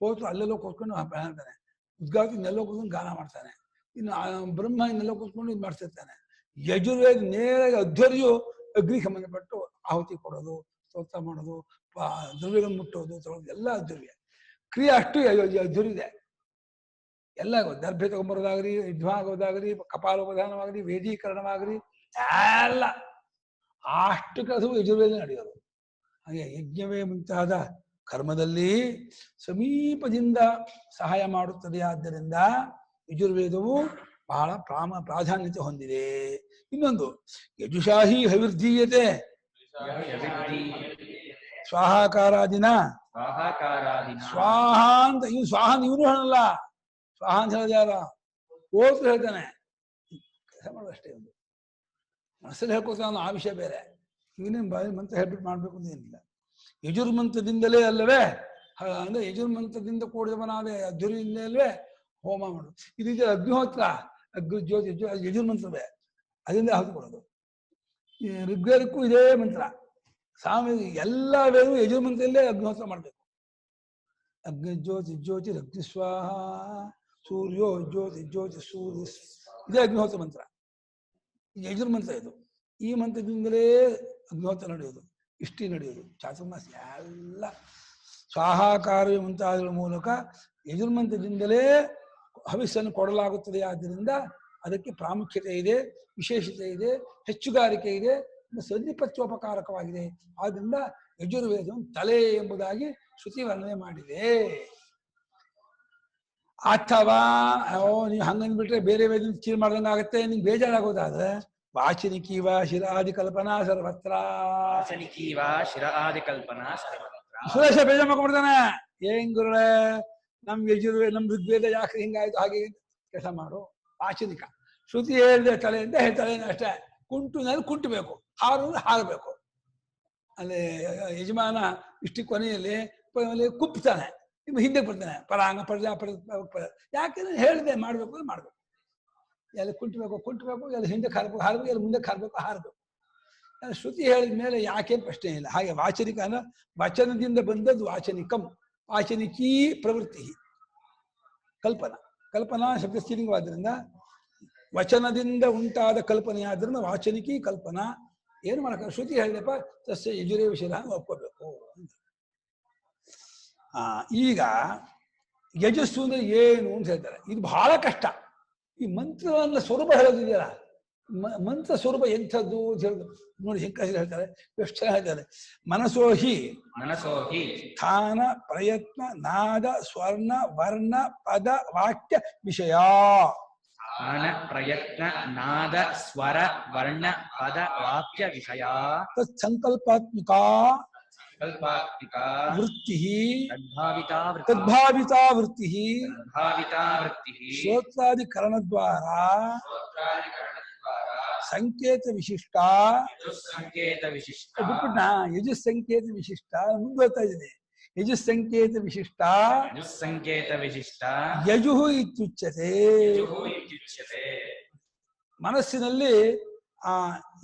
ಹೋದ್ರು ಅಲ್ಲೆಲ್ಲೋ ಕೂತ್ಕೊಂಡು ಹೇಳ್ತಾನೆ, ಉದ್ಗಾತಿ ನೆಲ್ಲೋ ಕೂತ್ಕೊಂಡು ಗಾನ ಮಾಡ್ತಾನೆ, ಇನ್ನು ಬ್ರಹ್ಮ ಇನ್ನೆಲ್ಲೋ ಕೂತ್ಕೊಂಡು ಇದು ಮಾಡ್ತಿರ್ತಾನೆ. ಯಜುರ್ವೇದ ನೇರ ಅಧ್ವರ್ಯು ಅಗ್ನಿಗೆ ಸಂಬಂಧಪಟ್ಟು ಆಹುತಿ ಕೊಡೋದು, ಸ್ತೋತ್ರ ಮಾಡೋದು, ದ್ರವ್ಯಗಳನ್ನು ಮುಟ್ಟೋದು, ತೊಳೋದು ಎಲ್ಲ ಅಧ್ವರ್ಯ ಕ್ರಿಯೆ. ಅಷ್ಟು ಅಧ್ವರ್ಯ ಎಲ್ಲ ದರ್ಭೆ ತಗೊಂಬರೋದಾಗ್ರಿ, ಯುದ್ಧ ಆಗೋದಾಗ್ರಿ, ಕಪಾಲೋಪಧಾನವಾಗ್ರಿ, ವೇದೀಕರಣವಾಗ್ರಿ, ಎಲ್ಲ ಅಷ್ಟು ಕೆಲಸವು ಯಜುರ್ವೇದ ನಡೆಯೋದು. ಹಾಗೆ ಯಜ್ಞವೇ ಮುಂತಾದ ಕರ್ಮದಲ್ಲಿ ಸಮೀಪದಿಂದ ಸಹಾಯ ಮಾಡುತ್ತದೆ. ಆದ್ದರಿಂದ ಯಜುರ್ವೇದವು ಬಹಳ ಪ್ರಾಧಾನ್ಯತೆ ಹೊಂದಿದೆ. ಇನ್ನೊಂದು ಯಜುಷಾಹಿ ಹವಿರ್ಧೀಯತೆ ಸ್ವಾಹಾಕಾರಾದಿನ. ಸ್ವಾಹ ಅಂತ ಇವ್ ಸ್ವಾಹ ಇವನು ಹೇಳಲ್ಲ, ಸ್ವಾಹ ಅಂತ ಹೇಳಿದ ಯಾರ ಓದ್ತು ಹೇಳ್ತಾನೆ. ಕೆಲಸ ಮಾಡೋದು ಅಷ್ಟೇ, ಒಂದು ಮನಸ್ಸಲ್ಲಿ ಹೇಳ್ಕೊತಾನ, ಆ ವಿಷಯ ಬೇರೆ. ಇವನೇನು ಬಾಯಿ ಮಂತ್ರ ಹೇಳ್ಬಿಟ್ಟು ಮಾಡ್ಬೇಕು ಅಂತ ಏನಿಲ್ಲ. ಯಜುರ್ಮಂತ್ರದಿಂದಲೇ ಅಲ್ಲವೇ ಅಂದ್ರೆ ಯಜುರ್ಮಂತ್ರದಿಂದ ಕೂಡಿದವನಾದ ಅಧ್ವರ್ಯದಿಂದಲೇ ಅಲ್ವೇ ಹೋಮ ಮಾಡೋದು. ಇದೀಗ ಅಗ್ನಿಹೋತ್ರ, ಜ್ಯೋತಿ ಯಜುರ್ಮಂತ್ರವೇ, ಅದರಿಂದ ಹಾಕಿ ಕೊಡೋದು. ಈ ಋಗ್ವೇದಕ್ಕೂ ಇದೇ ಮಂತ್ರ. ಸಾಮ ಎಲ್ಲ ವೇದವು ಯಜುರ್ಮಂತ್ರದಲ್ಲೇ ಅಗ್ನಿಹೋತ್ರ ಮಾಡಬೇಕು. ಅಗ್ನಿ ಜ್ಯೋತಿ ಜ್ಯೋತಿ ಅಗ್ನಿ ಸ್ವಾಹ, ಸೂರ್ಯೋ ಜ್ಯೋತಿ ಜ್ಯೋತಿ ಸೂರ್ಯ, ಇದೇ ಅಗ್ನಿಹೋತ್ರ ಮಂತ್ರ. ಯಜುರ್ಮಂತ್ರ ಇದು. ಈ ಮಂತ್ರದಿಂದಲೇ ಅಗ್ನಿಹೋತ್ರ ನಡೆಯೋದು, ಇಷ್ಟಿ ನಡೆಯೋದು, ಚಾತುರ್ಮಾಸ ಎಲ್ಲ ಸ್ವಾಹಾಕಾರ ಮುಂತಾದರ ಮೂಲಕ ಯಜುರ್ಮಂತ್ರದಿಂದಲೇ ಹವಿಸ್ಸನ್ನು ಕೊಡಲಾಗುತ್ತದೆ. ಆದ್ದರಿಂದ ಅದಕ್ಕೆ ಪ್ರಾಮುಖ್ಯತೆ ಇದೆ, ವಿಶೇಷತೆ ಇದೆ, ಹೆಚ್ಚುಗಾರಿಕೆ ಇದೆ, ಸನ್ನಿಪತ್ಯೋಪಕಾರಕವಾಗಿದೆ. ಆದ್ದರಿಂದ ಯಜುರ್ವೇದವನ್ನು ತಲೆ ಎಂಬುದಾಗಿ ಶ್ರುತಿ ವರ್ಣನೆ ಮಾಡಿದೆ. ಅಥವಾ ನೀವು ಹಂಗಂದ್ಬಿಟ್ರೆ ಬೇರೆ ವೇದ ಚೀರ್ ಮಾಡ್ದಂಗೆ ಆಗುತ್ತೆ, ನಿಮ್ಗೆ ಬೇಜಾರಾಗೋದಾದ್ರೆ ವಾಚನಿಕೀವ ಶಿರಾದಿ ಕಲ್ಪನಾ ಸರ್ವತ್ರ. ಸುರೇಶ ಬೇಜಾರ್ ಮಾಡ್ಕೊಂಡ್ಬಿಡ್ತಾನೆ. ಏನ್ ಗುರುಳೆ, ನಮ್ ಯಜುರ್ವೇದ ನಮ್ ಋಗ್ವೇದ ಯಾಕೆ ಹಿಂಗಾಯ್ತು ಹಾಗೆ ಕೆಲಸ ಮಾಡು. ವಾಚನಿಕ ಶ್ರುತಿ ಹೇಳಿದೆ ತಲೆ ಅಂತ ಹೇಳ್ತಾಳೆ ಅಷ್ಟೇ. ಕುಂಟುನಲ್ಲಿ ಕುಂಟಬೇಕು, ಹಾರು ಹಾರಬೇಕು. ಅಲ್ಲಿ ಯಜಮಾನ ಇಷ್ಟು ಕೊನೆಯಲ್ಲಿ ಕುಪ್ತಾನೆ, ನಿಮ್ಮ ಹಿಂದೆ ಬರ್ತಾನೆ, ಪರಾಂಗ ಪರ ಯಾಕೆಂದ್ರೆ ಹೇಳಿದೆ ಮಾಡ್ಬೇಕು ಅಂದ್ರೆ ಮಾಡ್ಬೇಕು. ಎಲ್ಲಿ ಕುಂಟಬೇಕು, ಎಲ್ಲಿ ಹಿಂದೆ ಹಾರಬೇಕು, ಎಲ್ಲಿ ಮುಂದೆ ಹಾರಬೇಕು. ಶ್ರುತಿ ಹೇಳಿದ ಮೇಲೆ ಯಾಕೇನು ಪ್ರಶ್ನೆ ಇಲ್ಲ. ಹಾಗೆ ವಾಚನಿಕ ಅಂದ್ರೆ ವಚನದಿಂದ ಬಂದದ್ದು ವಾಚನಿಕಂ, ವಾಚನಿಕೀ ಪ್ರವೃತ್ತಿ. ಕಲ್ಪನಾ ಶಬ್ದ ಸ್ತ್ರೀಲಿಂಗವಾದ್ರಿಂದ ವಚನದಿಂದ ಉಂಟಾದ ಕಲ್ಪನೆಯಾದ್ರಿಂದ ವಾಚನಿಕಿ ಕಲ್ಪನಾ. ಏನು ಮಾಡಕ್ಕ, ಶ್ರುತಿ ಹೇಳಿದಪ್ಪ ತಸ್ಯ ಯಜುರೇ ವಿಷಯ ಒಪ್ಕೋಬೇಕು. ಈಗ ಯಜಸ್ಸು ಅಂದ್ರೆ ಏನು ಅಂತ ಹೇಳ್ತಾರೆ. ಇದು ಬಹಳ ಕಷ್ಟ. ಈ ಮಂತ್ರವನ್ನ ಸ್ವರೂಪ ಹೇಳೋದಿದೆಯಲ್ಲ, ಮಂತ್ರ ಸ್ವರೂಪ ಎಂಥದ್ದು ಅಂತ ಹೇಳಿದ್ರು ನೋಡಿ. ಹೆಂಕಸಿ ಹೇಳ್ತಾರೆ, ಎಷ್ಟು ಚೆನ್ನಾಗಿ ಹೇಳ್ತಾರೆ. ಮನಸೋಹಿ ಸ್ಥಾನ ಪ್ರಯತ್ನ ನಾದ ಸ್ವರ್ಣ ವರ್ಣ ಪದ ವಾಕ್ಯ ವಿಷಯ. ಪ್ರಯತ್ನ ನಾದ ಸ್ವರ ವರ್ಣ ಪದ ವಾಕ್ಯ ವಿಷಯ. ತತ್ಸಂಕಲ್ಪಾತ್ಮಿಕ ವೃತ್ತಿ ತದ್ಭಾವಿತಾ ವೃತ್ತಿ ಶ್ರೋತ್ರಾಧಿಕರಣದ್ವಾರ ಸಂಕೇತ ವಿಶಿಷ್ಟ ಸಂಕೇತ ವಿಶಿಷ್ಟ ಬಿಟ್ಬಿಟ್ನಾ ಯಜುಸ್ ಸಂಕೇತ ವಿಶಿಷ್ಟ ಮುಂದುವರ್ತಾ ಇದ್ದೀನಿ ಯಜುಸ್ ಸಂಕೇತ ವಿಶಿಷ್ಟ ಸಂಕೇತ ವಿಶಿಷ್ಟ ಯಜುಹು ಇತ್ಯುಚ್ಯತೆ ಇತ್ಯುಚ್ಯತೆ. ಮನಸ್ಸಿನಲ್ಲಿ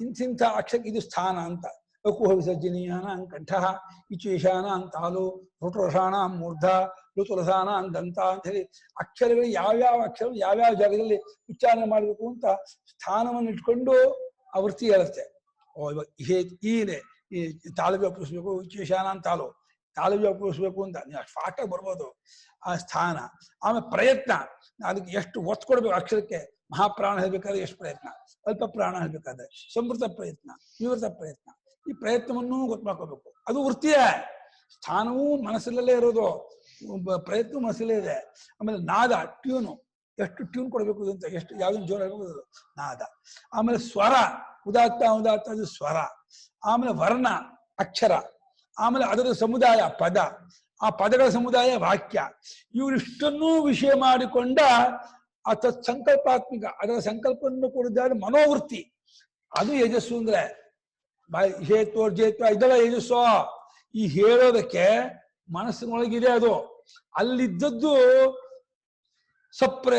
ಇಂತಿಂಥ ಅಕ್ಷರ ಇದು ಸ್ಥಾನ ಅಂತ ಅಕುಹ ವಿಸರ್ಜನೀಯಾನ ಕಂಠ ಇಚುಷಾನ ಅಂತಾಲು ಋಟುರಸಾನ ಮೂರ್ಧ ಋತುರಸಾನ ದಂತ ಅಂತ ಹೇಳಿ ಅಕ್ಷರಗಳು ಯಾವ್ಯಾವ ಅಕ್ಷರ ಯಾವ್ಯಾವ ಜಾಗದಲ್ಲಿ ಉಚ್ಚಾರಣೆ ಮಾಡಬೇಕು ಅಂತ ಸ್ಥಾನವನ್ನು ಇಟ್ಕೊಂಡು ಆ ವೃತ್ತಿ ಹೇಳುತ್ತೆ. ಈನೆ ಈ ತಾಲವ್ಯ ಒಪ್ಪಿಸ್ಬೇಕು ಇಚುಷಾನ ಅಂತಾಲು ತಾಲವ್ಯ ಒಪ್ಪಿಸ್ಬೇಕು ಅಂತ ನೀವು ಅಷ್ಟು ಫಾಸ್ಟಾಗಿ ಬರ್ಬೋದು ಆ ಸ್ಥಾನ. ಆಮೇಲೆ ಪ್ರಯತ್ನ, ಅದಕ್ಕೆ ಎಷ್ಟು ಒತ್ತು ಕೊಡ್ಬೇಕು ಅಕ್ಷರಕ್ಕೆ. ಮಹಾಪ್ರಾಣ ಹೇಳ್ಬೇಕಾದ್ರೆ ಎಷ್ಟು ಪ್ರಯತ್ನ, ಅಲ್ಪ ಪ್ರಾಣ ಹೇಳ್ಬೇಕಾದ್ರೆ ಸಂವೃತ ಪ್ರಯತ್ನ, ನಿವೃತ್ತ ಪ್ರಯತ್ನ, ಈ ಪ್ರಯತ್ನವನ್ನು ಗೊತ್ತು ಮಾಡ್ಕೋಬೇಕು. ಅದು ವೃತ್ತಿಯೇ. ಸ್ಥಾನವೂ ಮನಸ್ಸಲ್ಲೇ ಇರೋದು, ಪ್ರಯತ್ನ ಮನಸ್ಸಲ್ಲೇ ಇದೆ. ಆಮೇಲೆ ನಾದ ಟ್ಯೂನು, ಎಷ್ಟು ಟ್ಯೂನ್ ಕೊಡಬೇಕು ಅಂತ, ಎಷ್ಟು ಯಾವ್ದನ್ನು ಜೋರ ಹೇಳ್ಬೇಕು ನಾದ. ಆಮೇಲೆ ಸ್ವರ ಉದಾತ್ತ ಉದಾತ್ತ ಅದು ಸ್ವರ. ಆಮೇಲೆ ವರ್ಣ ಅಕ್ಷರ. ಆಮೇಲೆ ಅದರ ಸಮುದಾಯ ಪದ, ಆ ಪದಗಳ ಸಮುದಾಯ ವಾಕ್ಯ. ಇವರಿಷ್ಟನ್ನೂ ವಿಷಯ ಮಾಡಿಕೊಂಡ ಆ ತತ್ಸಂಕಲ್ಪಾತ್ಮಿಕ ಅದರ ಸಂಕಲ್ಪವನ್ನು ಕೊಡಿದ್ದಾರೆ ಮನೋವೃತ್ತಿ. ಅದು ಯಜಸ್ಸು ಅಂದ್ರೆ ಹೇತ್ವ ಜೇತ್ವ ಇದೆಲ್ಲ ಯಜಸ್ಸು. ಈ ಹೇಳೋದಕ್ಕೆ ಮನಸ್ಸಿನೊಳಗಿದೆ ಅದು. ಅಲ್ಲಿದ್ದದ್ದು ಸಪ್ರ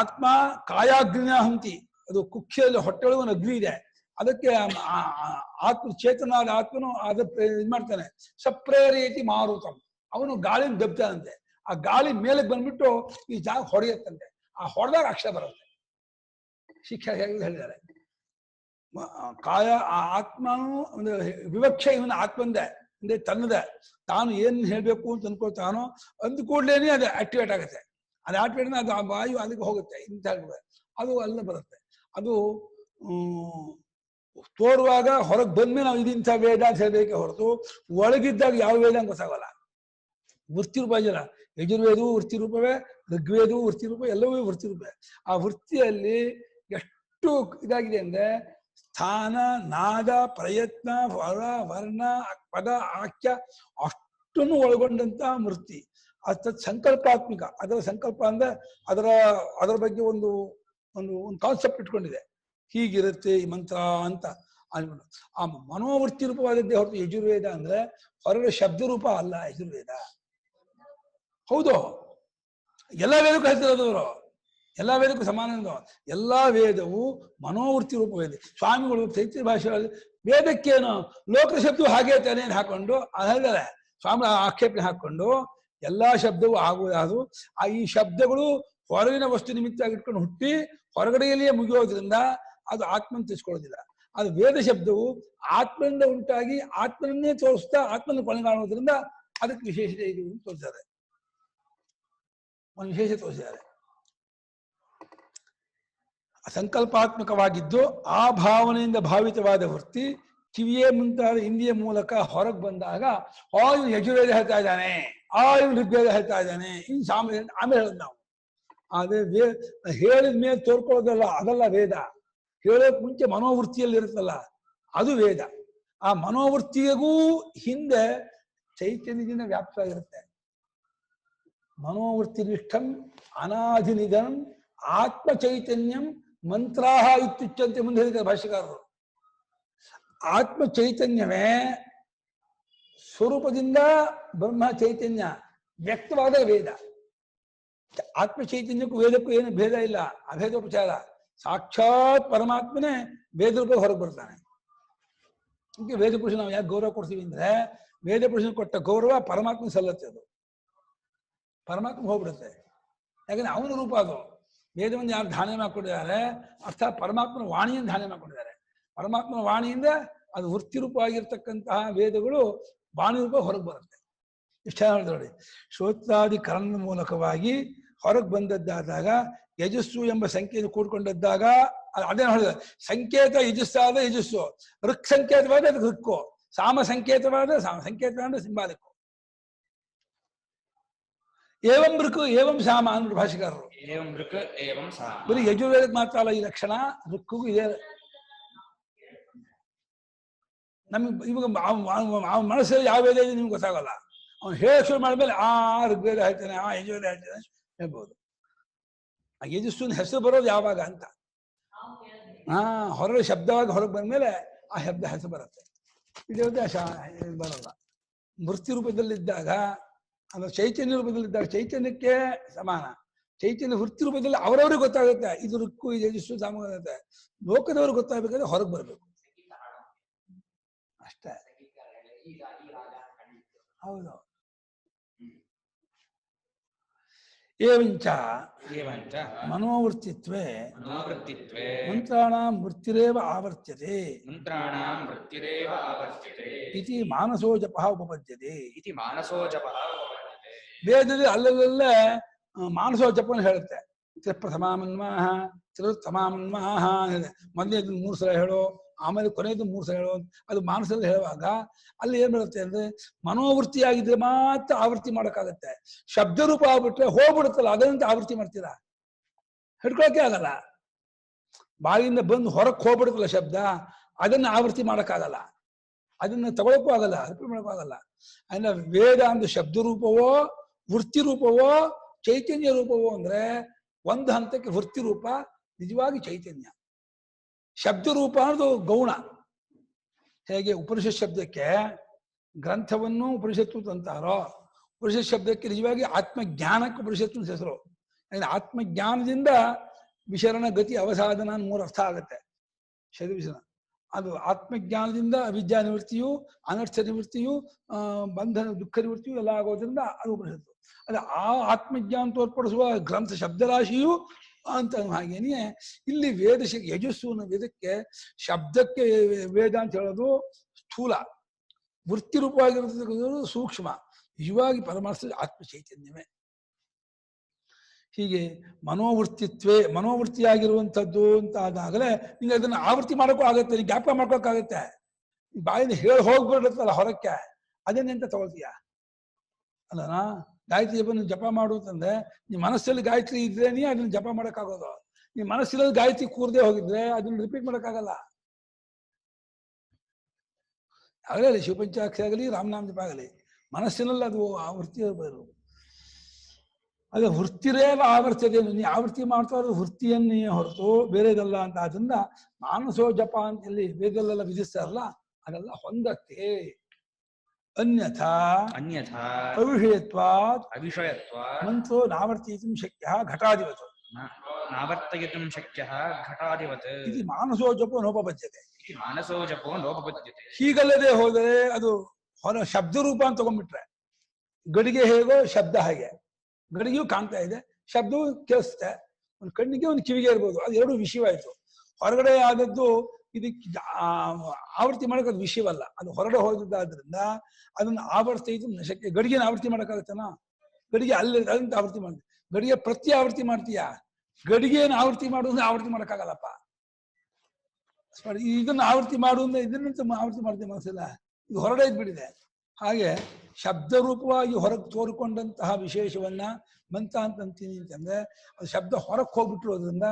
ಆತ್ಮ ಕಾಯಾಗ್ನಿನ ಹಂತಿ, ಅದು ಕುಕ್ಷೆಯಲ್ಲಿ ಹೊಟ್ಟೆಯೊಳಗೆ ಒಂದು ಅಗ್ನಿ ಇದೆ. ಅದಕ್ಕೆ ಆತ್ಮ ಚೇತನಾದ ಆತ್ಮನು ಅದ ಇದು ಮಾಡ್ತಾನೆ. ಸಪ್ರೇರೇತಿ ಮಾರುತಂ, ಅವನು ಗಾಳಿನ ದಬ್ತಾನಂತೆ. ಆ ಗಾಳಿ ಮೇಲೆ ಬಂದ್ಬಿಟ್ಟು ಈ ಜಾಗ ಹೊಡೆಯುತ್ತಂತೆ. ಆ ಹೊಡೆದಾಗ ಅಕ್ಷರ ಬರುತ್ತೆ. ಶಿಕ್ಷೆ ಹೇಳಿದ್ದಾರೆ ಕಾಯ ಆ ಆತ್ಮನು ಒಂದು ವಿವಕ್ಷ ಇವನ ಆತ್ಮಂದೆ ಅಂದ್ರೆ ತನ್ನದೇ. ತಾನು ಏನ್ ಹೇಳ್ಬೇಕು ಅಂತ ಅನ್ಕೊಳ್ತಾನೋ ಅಂದ ಕೂಡ್ಲೇನೆ ಅದು ಆಕ್ಟಿವೇಟ್ ಆಗುತ್ತೆ. ಅದು ಆಕ್ಟಿವೇಟ್ ಅದು ಆ ವಾಯು ಅದಕ್ಕೆ ಹೋಗುತ್ತೆ ಇಂತ ಅದು ಅಲ್ಲ ಬರುತ್ತೆ. ಅದು ತೋರುವಾಗ ಹೊರಗೆ ಬಂದ್ಮೇಲೆ ನಾವು ಇದಿಂಥ ವೇದ ಅಂತ ಹೇಳ್ಬೇಕೆ ಹೊರತು ಒಳಗಿದ್ದಾಗ ಯಾವ ವೇದ ಅಂತ ಗೊತ್ತಾಗಲ್ಲ. ವೃತ್ತಿ ರೂಪ ಇದೆಯಲ್ಲ, ಯಜುರ್ವೇದವು ವೃತ್ತಿ ರೂಪವೇ, ಋಗ್ವೇದವು ವೃತ್ತಿ ರೂಪ, ಎಲ್ಲವೂ ವೃತ್ತಿ ರೂಪವೇ. ಆ ವೃತ್ತಿಯಲ್ಲಿ ಎಷ್ಟು ಇದಾಗಿದೆ ಅಂದ್ರೆ ಸ್ಥಾನ, ನಾದ, ಪ್ರಯತ್ನ, ವರ, ವರ್ಣ, ಪದ, ವಾಕ್ಯ ಅಷ್ಟನ್ನು ಒಳಗೊಂಡಂತ ವೃತ್ತಿ. ಅದು ಸಂಕಲ್ಪಾತ್ಮಿಕ. ಅದರ ಸಂಕಲ್ಪ ಅಂದ್ರೆ ಅದರ ಬಗ್ಗೆ ಒಂದು ಒಂದು ಒಂದು ಕಾನ್ಸೆಪ್ಟ್ ಇಟ್ಕೊಂಡಿದೆ. ಹೀಗಿರುತ್ತೆ ಈ ಮಂತ್ರ ಅಂತ ಅನ್ಕೊಂಡು ಆ ಮನೋವೃತ್ತಿ ರೂಪವಾದದ್ದೇ ಹೊರತು ಯಜುರ್ವೇದ ಅಂದ್ರೆ ಹೊರಗಡೆ ಶಬ್ದ ರೂಪ ಅಲ್ಲ ಯಜುರ್ವೇದ. ಹೌದು, ಎಲ್ಲ ವೇದಕ್ಕೂ ಹೇಳ್ತಿರೋದು ಅವರು, ಎಲ್ಲ ವೇದಕ್ಕೂ ಸಮಾನ. ಎಲ್ಲಾ ವೇದವು ಮನೋವೃತ್ತಿ ರೂಪವಿದೆ. ಸ್ವಾಮಿಗಳು ಚೈತ್ಯ ಭಾಷೆಗಳಲ್ಲಿ ವೇದಕ್ಕೇನು ಲೋಕಶಬ್ದವು ಹಾಗೆ ತಾನೇ ಹಾಕೊಂಡು ಹೇಳ್ತಾರೆ. ಸ್ವಾಮಿ ಆಕ್ಷೇಪಣೆ ಹಾಕೊಂಡು ಎಲ್ಲಾ ಶಬ್ದವು ಆಗುವುದು. ಈ ಶಬ್ದಗಳು ಹೊರಗಿನ ವಸ್ತು ನಿಮಿತ್ತ ಇಟ್ಕೊಂಡು ಹುಟ್ಟಿ ಹೊರಗಡೆಯಲ್ಲಿಯೇ ಮುಗಿಯೋದ್ರಿಂದ ಅದು ಆತ್ಮನ ತಿಳಿಸ್ಕೊಳ್ಳೋದಿಲ್ಲ. ಅದು ವೇದ ಶಬ್ದವು ಆತ್ಮನಿಂದ ಉಂಟಾಗಿ ಆತ್ಮನನ್ನೇ ತೋರಿಸ್ತಾ ಆತ್ಮನ ಕೊನೆಗಾಣೋದ್ರಿಂದ ಅದಕ್ಕೆ ವಿಶೇಷತೆ ಇದೆ ಅಂತ ತೋರಿಸಿದ್ದಾರೆ. ಒಂದು ವಿಶೇಷ ತೋರಿಸಿದ್ದಾರೆ. ಸಂಕಲ್ಪಾತ್ಮಕವಾಗಿದ್ದು ಆ ಭಾವನೆಯಿಂದ ಭಾವಿತವಾದ ವೃತ್ತಿ ಕಿವಿಯೇ ಮುಂತಾದ ಇಂದ್ರಿಯ ಮೂಲಕ ಹೊರಗೆ ಬಂದಾಗ ಇವನು ಯಜುರ್ವೇದ ಹೇಳ್ತಾ ಇದ್ದಾನೆ, ಇವನು ಋಗ್ವೇದ ಹೇಳ್ತಾ ಇದ್ದಾನೆ, ಇನ್ನು ಆಮೇಲೆ ಹೇಳೋದು ನಾವು. ಆದ್ರೆ ಹೇಳಿದ ಮೇಲೆ ತೋರ್ಕೊಳ್ಳೋದಲ್ಲ, ಅದಲ್ಲ ವೇದ. ಹೇಳೋಕ್ ಮುಂಚೆ ಮನೋವೃತ್ತಿಯಲ್ಲಿ ಇರುತ್ತಲ್ಲ ಅದು ವೇದ. ಆ ಮನೋವೃತ್ತಿಗೂ ಹಿಂದೆ ಚೈತನ್ಯದಿಂದ ವ್ಯಾಪ್ತವಾಗಿರುತ್ತೆ. ಮನೋವೃತ್ತಿನಿಷ್ಠಂ ಅನಾಧಿನಿಧನಂ ಆತ್ಮ ಚೈತನ್ಯಂ ಮಂತ್ರಾಹ ಇತ್ಯುಚ್ಯಂತೆ ಮುಂದೆ ಹೇಳಿದ್ದಾರೆ ಭಾಷ್ಯಕಾರರು. ಆತ್ಮ ಚೈತನ್ಯವೇ ಸ್ವರೂಪದಿಂದ ಬ್ರಹ್ಮ ಚೈತನ್ಯ ವ್ಯಕ್ತವಾದ ವೇದ. ಆತ್ಮ ಚೈತನ್ಯಕ್ಕೂ ವೇದಕ್ಕೂ ಏನು ಭೇದ ಇಲ್ಲ, ಅಭೇದೋಪಚಾರ. ಸಾಕ್ಷಾತ್ ಪರಮಾತ್ಮನೇ ವೇದ ರೂಪ ಹೊರಗೆ ಬರ್ತಾನೆ. ಹೀಗೆ ವೇದ ಪುರುಷ ನಾವು ಯಾಕೆ ಗೌರವ ಕೊಡ್ತೀವಿ ಅಂದ್ರೆ ವೇದ ಪುರುಷನ ಕೊಟ್ಟ ಗೌರವ ಪರಮಾತ್ಮ ಸಲ್ಲತ್ತೆ. ಅದು ಪರಮಾತ್ಮ ಹೋಗ್ಬಿಡುತ್ತೆ. ಯಾಕಂದ್ರೆ ಅವನ ರೂಪ ಅದು. ವೇದವನ್ನು ಯಾರು ಧಾನ್ಯ ಮಾಡ್ಕೊಂಡಿದ್ದಾರೆ ಅರ್ಥಾತ್ ಪರಮಾತ್ಮನ ವಾಣಿಯನ್ನು ಧಾನ್ಯ ಮಾಡ್ಕೊಂಡಿದ್ದಾರೆ. ಪರಮಾತ್ಮನ ವಾಣಿಯಿಂದ ಅದು ವೃತ್ತಿ ರೂಪವಾಗಿರ್ತಕ್ಕಂತಹ ವೇದಗಳು ವಾಣಿ ರೂಪ ಹೊರಗೆ ಬರುತ್ತೆ. ಇಷ್ಟ ನೋಡಿ, ಶ್ರೋತ್ರಾದಿ ಕರಣದ ಮೂಲಕವಾಗಿ ಹೊರಗೆ ಬಂದದ್ದಾದಾಗ ಯಜಸ್ಸು ಎಂಬ ಸಂಖ್ಯೆಯನ್ನು ಕೂಡ್ಕೊಂಡದ್ದಾಗ ಅದೇನು ಹೇಳಿದ ಸಂಕೇತ ಯಜಸ್ಸಾದ ಯಜಸ್ಸು, ಋಕ್ ಸಂಕೇತವಾದ ಅದಕ್ಕೆ ಋಕ್ಕು, ಸಾಮ ಸಂಕೇತವಾದ ಸಂಕೇತವಾದ ಸಿಂಬಾಲಿಕ್ಕು. ಏವಂ ಋಕ್ ಏವಂ ಸಾಮ ಅಂದ್ರು ಭಾಷೆಕಾರರು. ಬರೀ ಯಜುರ್ವೇದಕ್ಕೆ ಮಾತ್ರ ಅಲ್ಲ ಈ ಲಕ್ಷಣ, ಋಕ್ಕಿಗೂ ಇದೆ. ನಮ್ಗೆ ಇವಾಗ ಅವನ ಮನಸ್ಸಲ್ಲಿ ಯಾವ ವೇದ ಇದೆ ನಿಮ್ಗೆ ಗೊತ್ತಾಗಲ್ಲ. ಅವ್ನು ಹೇಳ ಶುರು ಮಾಡಿದ್ಮೇಲೆ ಋಗ್ವೇದ ಹೇಳ್ತಾನೆ, ಯಜುರ್ವೇದ ಹೇಳ್ತಾನೆ ಹೇಳ್ಬೋದು. ಆ ಯಜಸ್ಸುನ ಹೆಸರು ಬರೋದು ಯಾವಾಗ ಅಂತ. ಹೊರಗೆ ಶಬ್ದವಾಗಿ ಹೊರಗೆ ಬಂದ್ಮೇಲೆ ಆ ಶಬ್ದ ಹೆಸರು ಬರುತ್ತೆ. ಇದೇ ಬರಲ್ಲ. ವೃತ್ತಿ ರೂಪದಲ್ಲಿದ್ದಾಗ ಅಂದ್ರೆ ಚೈತನ್ಯ ರೂಪದಲ್ಲಿದ್ದಾಗ ಚೈತನ್ಯಕ್ಕೆ ಸಮಾನ. ಚೈತನ್ಯ ವೃತ್ತಿ ರೂಪದಲ್ಲಿ ಅವರವ್ರಿಗೆ ಗೊತ್ತಾಗುತ್ತೆ ಇದು ರುಕ್ಕು ಇದು ಯಜಸ್ಸು ಸಾಮಗುತ್ತೆ. ಲೋಕದವ್ರಿಗೆ ಗೊತ್ತಾಗಬೇಕಾದ್ರೆ ಹೊರಗೆ ಬರಬೇಕು ಅಷ್ಟೇ. ಹೌದು. ಏವಂಚ ಮನೋವೃತ್ತಿತ್ವೇ ಮಂತ್ರಾಣಾಂ ವೃತ್ತಿರೇವ ಆವರ್ತ್ಯತೆ ಇತಿ ಮಾನಸೋ ಜಪಃ ಉಪಪದ್ಯತೆ. ವೇದದಲ್ಲಿ ಅಲ್ಲಲ್ಲೇ ಮಾನಸೋ ಜಪವನ್ನು ಹೇಳುತ್ತೆ. ಪ್ರಥಮಾಮನ್ವಾಹ ತ್ರಿವೃತ್ತಮಾಮನ್ವಾಹ ಮೊದಲನೇದು 3 ಸಲ ಹೇಳೋ, ಆಮೇಲೆ ಕೊನೆಯದು 3 ಸಲ ಹೇಳೋ. ಅದು ಮಾನಸದಲ್ಲಿ ಹೇಳುವಾಗ ಅಲ್ಲಿ ಏನ್ ಬರುತ್ತೆ ಅಂದ್ರೆ ಮನೋವೃತ್ತಿಯಾಗಿದ್ರೆ ಮಾತ್ರ ಆವೃತ್ತಿ ಮಾಡೋಕ್ಕಾಗತ್ತೆ. ಶಬ್ದ ರೂಪ ಆಗ್ಬಿಟ್ರೆ ಹೋಗ್ಬಿಡುತ್ತಲ್ಲ, ಅದರಂತೆ ಆವೃತ್ತಿ ಮಾಡ್ತೀರಾ, ಹಿಡ್ಕೊಳಕ್ಕೆ ಆಗಲ್ಲ. ಬಾಯಿಂದ ಬಂದು ಹೊರಕ್ಕೆ ಹೋಗ್ಬಿಡುತ್ತಲ್ಲ ಶಬ್ದ, ಅದನ್ನ ಆವೃತ್ತಿ ಮಾಡೋಕ್ಕಾಗಲ್ಲ, ಅದನ್ನ ತಗೊಳಕ್ಕೂ ಆಗಲ್ಲ, ರಿಪೀಟ್ ಮಾಡೋಕ್ಕೂ ಆಗಲ್ಲ. ಅಂದ್ರೆ ವೇದ ಅಂದ್ರೆ ಶಬ್ದ ರೂಪವೋ ವೃತ್ತಿ ರೂಪವೋ ಚೈತನ್ಯ ರೂಪವೋ ಅಂದ್ರೆ ಒಂದು ಹಂತಕ್ಕೆ ವೃತ್ತಿ ರೂಪ ನಿಜವಾಗಿ ಚೈತನ್ಯ. ಶಬ್ದ ರೂಪ ಅನ್ನೋದು ಗೌಣ. ಹೇಗೆ ಉಪನಿಷತ್ ಶಬ್ದಕ್ಕೆ ಗ್ರಂಥವನ್ನು ಉಪನಿಷತ್ತು ಅಂತಾರೋ, ಉಪನಿಷತ್ ಶಬ್ದಕ್ಕೆ ನಿಜವಾಗಿ ಆತ್ಮಜ್ಞಾನಕ್ಕೆ ಉಪನಿಷತ್ತು ಹೆಸರು. ಆತ್ಮಜ್ಞಾನದಿಂದ ವಿಶರಣ ಗತಿ ಅವಸಾಧನ 3 ಅರ್ಥ ಆಗುತ್ತೆ ಶರೀರ. ಅದು ಆತ್ಮಜ್ಞಾನದಿಂದ ಅವಿದ್ಯಾ ನಿವೃತ್ತಿಯು, ಅನರ್ಥ ನಿವೃತ್ತಿಯು, ಬಂಧನ ದುಃಖ ನಿವೃತ್ತಿಯು ಎಲ್ಲ ಆಗೋದ್ರಿಂದ ಅದು ಉಪನಿಷತ್ತು. ಅದು ಆ ಆತ್ಮಜ್ಞಾನ ತೋರ್ಪಡಿಸುವ ಗ್ರಂಥ ಶಬ್ದರಾಶಿಯು ಅಂತ. ಹಾಗೇನೆ ಇಲ್ಲಿ ವೇದ ಯಜಸ್ಸು ಅನ್ನೋ ವೇದಕ್ಕೆ ಶಬ್ದಕ್ಕೆ ವೇದ ಅಂತ ಹೇಳೋದು ಸ್ಥೂಲ, ವೃತ್ತಿ ರೂಪವಾಗಿರೋದು ಸೂಕ್ಷ್ಮ, ನಿಜವಾಗಿ ಪರಮಾರ್ಥ ಆತ್ಮ ಚೈತನ್ಯವೇ. ಹೀಗೆ ಮನೋವೃತ್ತಿತ್ವೇ ಮನೋವೃತ್ತಿಯಾಗಿರುವಂಥದ್ದು ಅಂತ ಆದಾಗಲೇ ನಿಂಗೆ ಅದನ್ನ ಆವೃತ್ತಿ ಮಾಡೋಕ್ಕೂ ಆಗತ್ತೆ, ನೀನು ಜ್ಞಾಪಕ ಮಾಡ್ಕೋಕ್ಕಾಗತ್ತೆ. ಬಾಯಿಂದ ಹೇಳಿ ಹೋಗ್ಬಿಡುತ್ತಲ್ಲ ಹೊರಕ್ಕೆ, ಅದನ್ನೆಂತ ತಗೊಳ್ತೀಯ ಅಲ್ಲನಾ. ಗಾಯತ್ರಿ ಜಪ ಜಪ ಮಾಡುತ್ತಂದ್ರೆ ನಿಮ್ಮ ಮನಸ್ಸಲ್ಲಿ ಗಾಯತ್ರಿ ಇದ್ರೇನೇ ಅದನ್ನ ಜಪ ಮಾಡೋಕ್ಕಾಗೋದು. ನಿಮ್ಮ ಮನಸ್ಸಲ್ಲಿ ಗಾಯತ್ರಿ ಕೂರದೆ ಹೋಗಿದ್ರೆ ಅದನ್ನ ರಿಪೀಟ್ ಮಾಡೋಕ್ಕಾಗಲ್ಲ. ಆಗಲಿ ಶಿವಪಂಚಾಕ್ಷರಿ ಆಗಲಿ ರಾಮನಾಮ ಜಪ ಆಗಲಿ ಮನಸ್ಸಿನಲ್ಲಿ ಅದು ಆವೃತ್ತಿ ಬರು. ಅದೇ ವೃತ್ತಿರೇವ ಆವರ್ತದೆ. ನೀ ಆವೃತ್ತಿ ಮಾಡ್ತಾ ಇರೋದು ವೃತ್ತಿಯನ್ನೇ ಹೊರತು ಬೇರೆದಲ್ಲ ಅಂತ. ಅದರಿಂದ ಮಾನಸೋ ಜಪ ಅಂತ ಇಲ್ಲಿ ವೇದಲ್ಲೆಲ್ಲ ವಿಧಿಸ್ತಾರಲ್ಲ ಅದೆಲ್ಲ ಹೊಂದತ್ತೆ. ಅನ್ಯಥಾ ಅವಿಷಯತ್ವಾತ್ ಮಂತ್ರೋ ನಾವರ್ತಿತುಂ ಶಕ್ಯಃ ಘಟಾಧಿವತ್ ಇದು ಮಾನಸೋ ಜಪೋ ನೋಪಬದ್ಧತೆ. ಹೀಗಲ್ಲದೆ ಹೋದರೆ ಅದು ಹೊರ ಶಬ್ದ ರೂಪ ಅಂತ ತಗೊಂಡ್ಬಿಟ್ರೆ ಗಡಿಗೆ ಹೇಗೋ ಶಬ್ದ ಹಾಗೆ, ಗಡಿಗೆಯೂ ಕಾಣ್ತಾ ಇದೆ, ಶಬ್ದವೂ ಕೇಳಿಸುತ್ತೆ, ಒಂದು ಕಣ್ಣಿಗೆ ಒಂದು ಕಿವಿಗೆ ಇರ್ಬೋದು, ಅದು ಎರಡು ವಿಷಯವಾಯಿತು. ಹೊರಗಡೆ ಆದದ್ದು ಇದಕ್ಕೆ ಆವೃತ್ತಿ ಮಾಡೋಕೆ ಅದು ವಿಷಯವಲ್ಲ, ಅದು ಹೊರಗಡೆ ಹೋಗಿದ್ದಾದ್ರಿಂದ ಅದನ್ನು ಆವರ್ತಿ ಇದು ಶಕ್ಯ. ಗಡಿಗೆನ ಆವೃತ್ತಿ ಮಾಡೋಕ್ಕಾಗತ್ತನ? ಗಡಿಗೆ ಅಲ್ಲಿ ಅದಂತ ಆವೃತ್ತಿ ಮಾಡ್ತೀವಿ, ಗಡಿಗೆ ಪ್ರತಿ ಆವೃತ್ತಿ ಮಾಡ್ತೀಯಾ? ಗಡಿಗೆಯನ್ನು ಆವೃತ್ತಿ ಮಾಡೋದ್ರೆ ಆವೃತ್ತಿ ಮಾಡೋಕ್ಕಾಗಲ್ಲಪ್ಪ. ಇದನ್ನು ಆವೃತ್ತಿ ಮಾಡುವಂದ್ರೆ ಇದನ್ನಂತ ಆವೃತ್ತಿ ಮಾಡ್ತೀವಿ ಮನಸ್ಸೆಲ್ಲ, ಇದು ಹೊರಗಡೆ ಇದ್ಬಿಟ್ಟಿದೆ. ಹಾಗೆ ಶಬ್ದ ರೂಪವಾಗಿ ಹೊರಗೆ ತೋರಿಕೊಂಡಂತಹ ವಿಶೇಷವನ್ನ ಮಂತ್ರ ಅಂತೀನಿ ಅಂತಂದ್ರೆ ಅದು ಶಬ್ದ ಹೊರಕ್ಕೆ ಹೋಗ್ಬಿಟ್ಟಿರೋದ್ರಿಂದ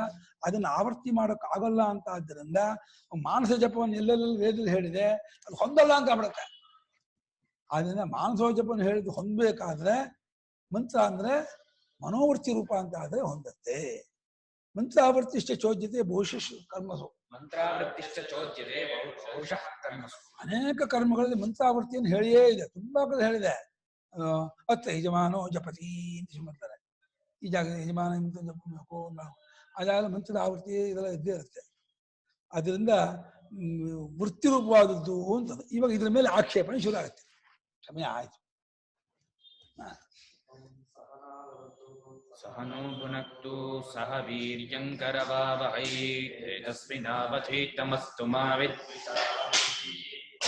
ಅದನ್ನ ಆವೃತ್ತಿ ಮಾಡೋಕ್ ಆಗಲ್ಲ ಅಂತ. ಆದ್ದರಿಂದ ಮಾನಸ ಜಪವನ್ನು ಎಲ್ಲೆಲ್ಲಿ ವೇದದಲ್ಲಿ ಹೇಳಿದೆ ಅದು ಹೊಂದಲ್ಲ ಅಂತ ಆಗ್ಬಿಡುತ್ತೆ. ಆದ್ರಿಂದ ಮಾನಸೋ ಜಪವನ್ನು ಹೇಳಿದ್ದು ಹೊಂದಬೇಕಾದ್ರೆ ಮಂತ್ರ ಅಂದ್ರೆ ಮನೋವೃತ್ತಿ ರೂಪ ಅಂತ ಆದ್ರೆ ಹೊಂದತ್ತೆ. ಮಂತ್ರಾವೃತ್ತಿಷ್ಟ ಚೋದ್ಯತೆ ಬಹುಶಃ ಕರ್ಮಸು. ಅನೇಕ ಕರ್ಮಗಳಲ್ಲಿ ಮಂತ್ರಾವೃತ್ತಿಯನ್ನು ಹೇಳಿಯೇ ಇದೆ, ತುಂಬಾ ಕಡೆ ಹೇಳಿದೆ. ಅತ್ತ ಯಜಮಾನೋ ಜಪತಿ ಅಂತ ಮಾಡ್ತಾರೆ, ಈ ಜಾಗ ಯಜಮಾನ ಇಂತ ಜಪಬೇಕು, ಆದಾಗ ಮಂತ್ರದ ಆವೃತ್ತಿ ಇದೆಲ್ಲ ಇದ್ದೇ ಇರುತ್ತೆ. ಅದರಿಂದ ವೃತ್ತಿ ರೂಪವಾದದ್ದು ಅಂತ. ಇವಾಗ ಇದ್ರ ಮೇಲೆ ಆಕ್ಷೇಪಣೆ ಶುರು ಆಗುತ್ತೆ. ಸಮಯ ಆಯ್ತು. ಸಹನೋ ಭುನಕ್ತು ಸಹ ವೀರ್ಯಂಕರವಾವಹೈ ತೇಜಸ್ವಿನಾವಧೀತಮಸ್ತು ಮಾ ವಿದ್ವಿಷಾವಹೈ.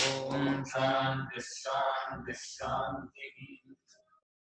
ಓಂ ಶಾಂತಿ ಶಾಂತಿ ಶಾಂತಿ.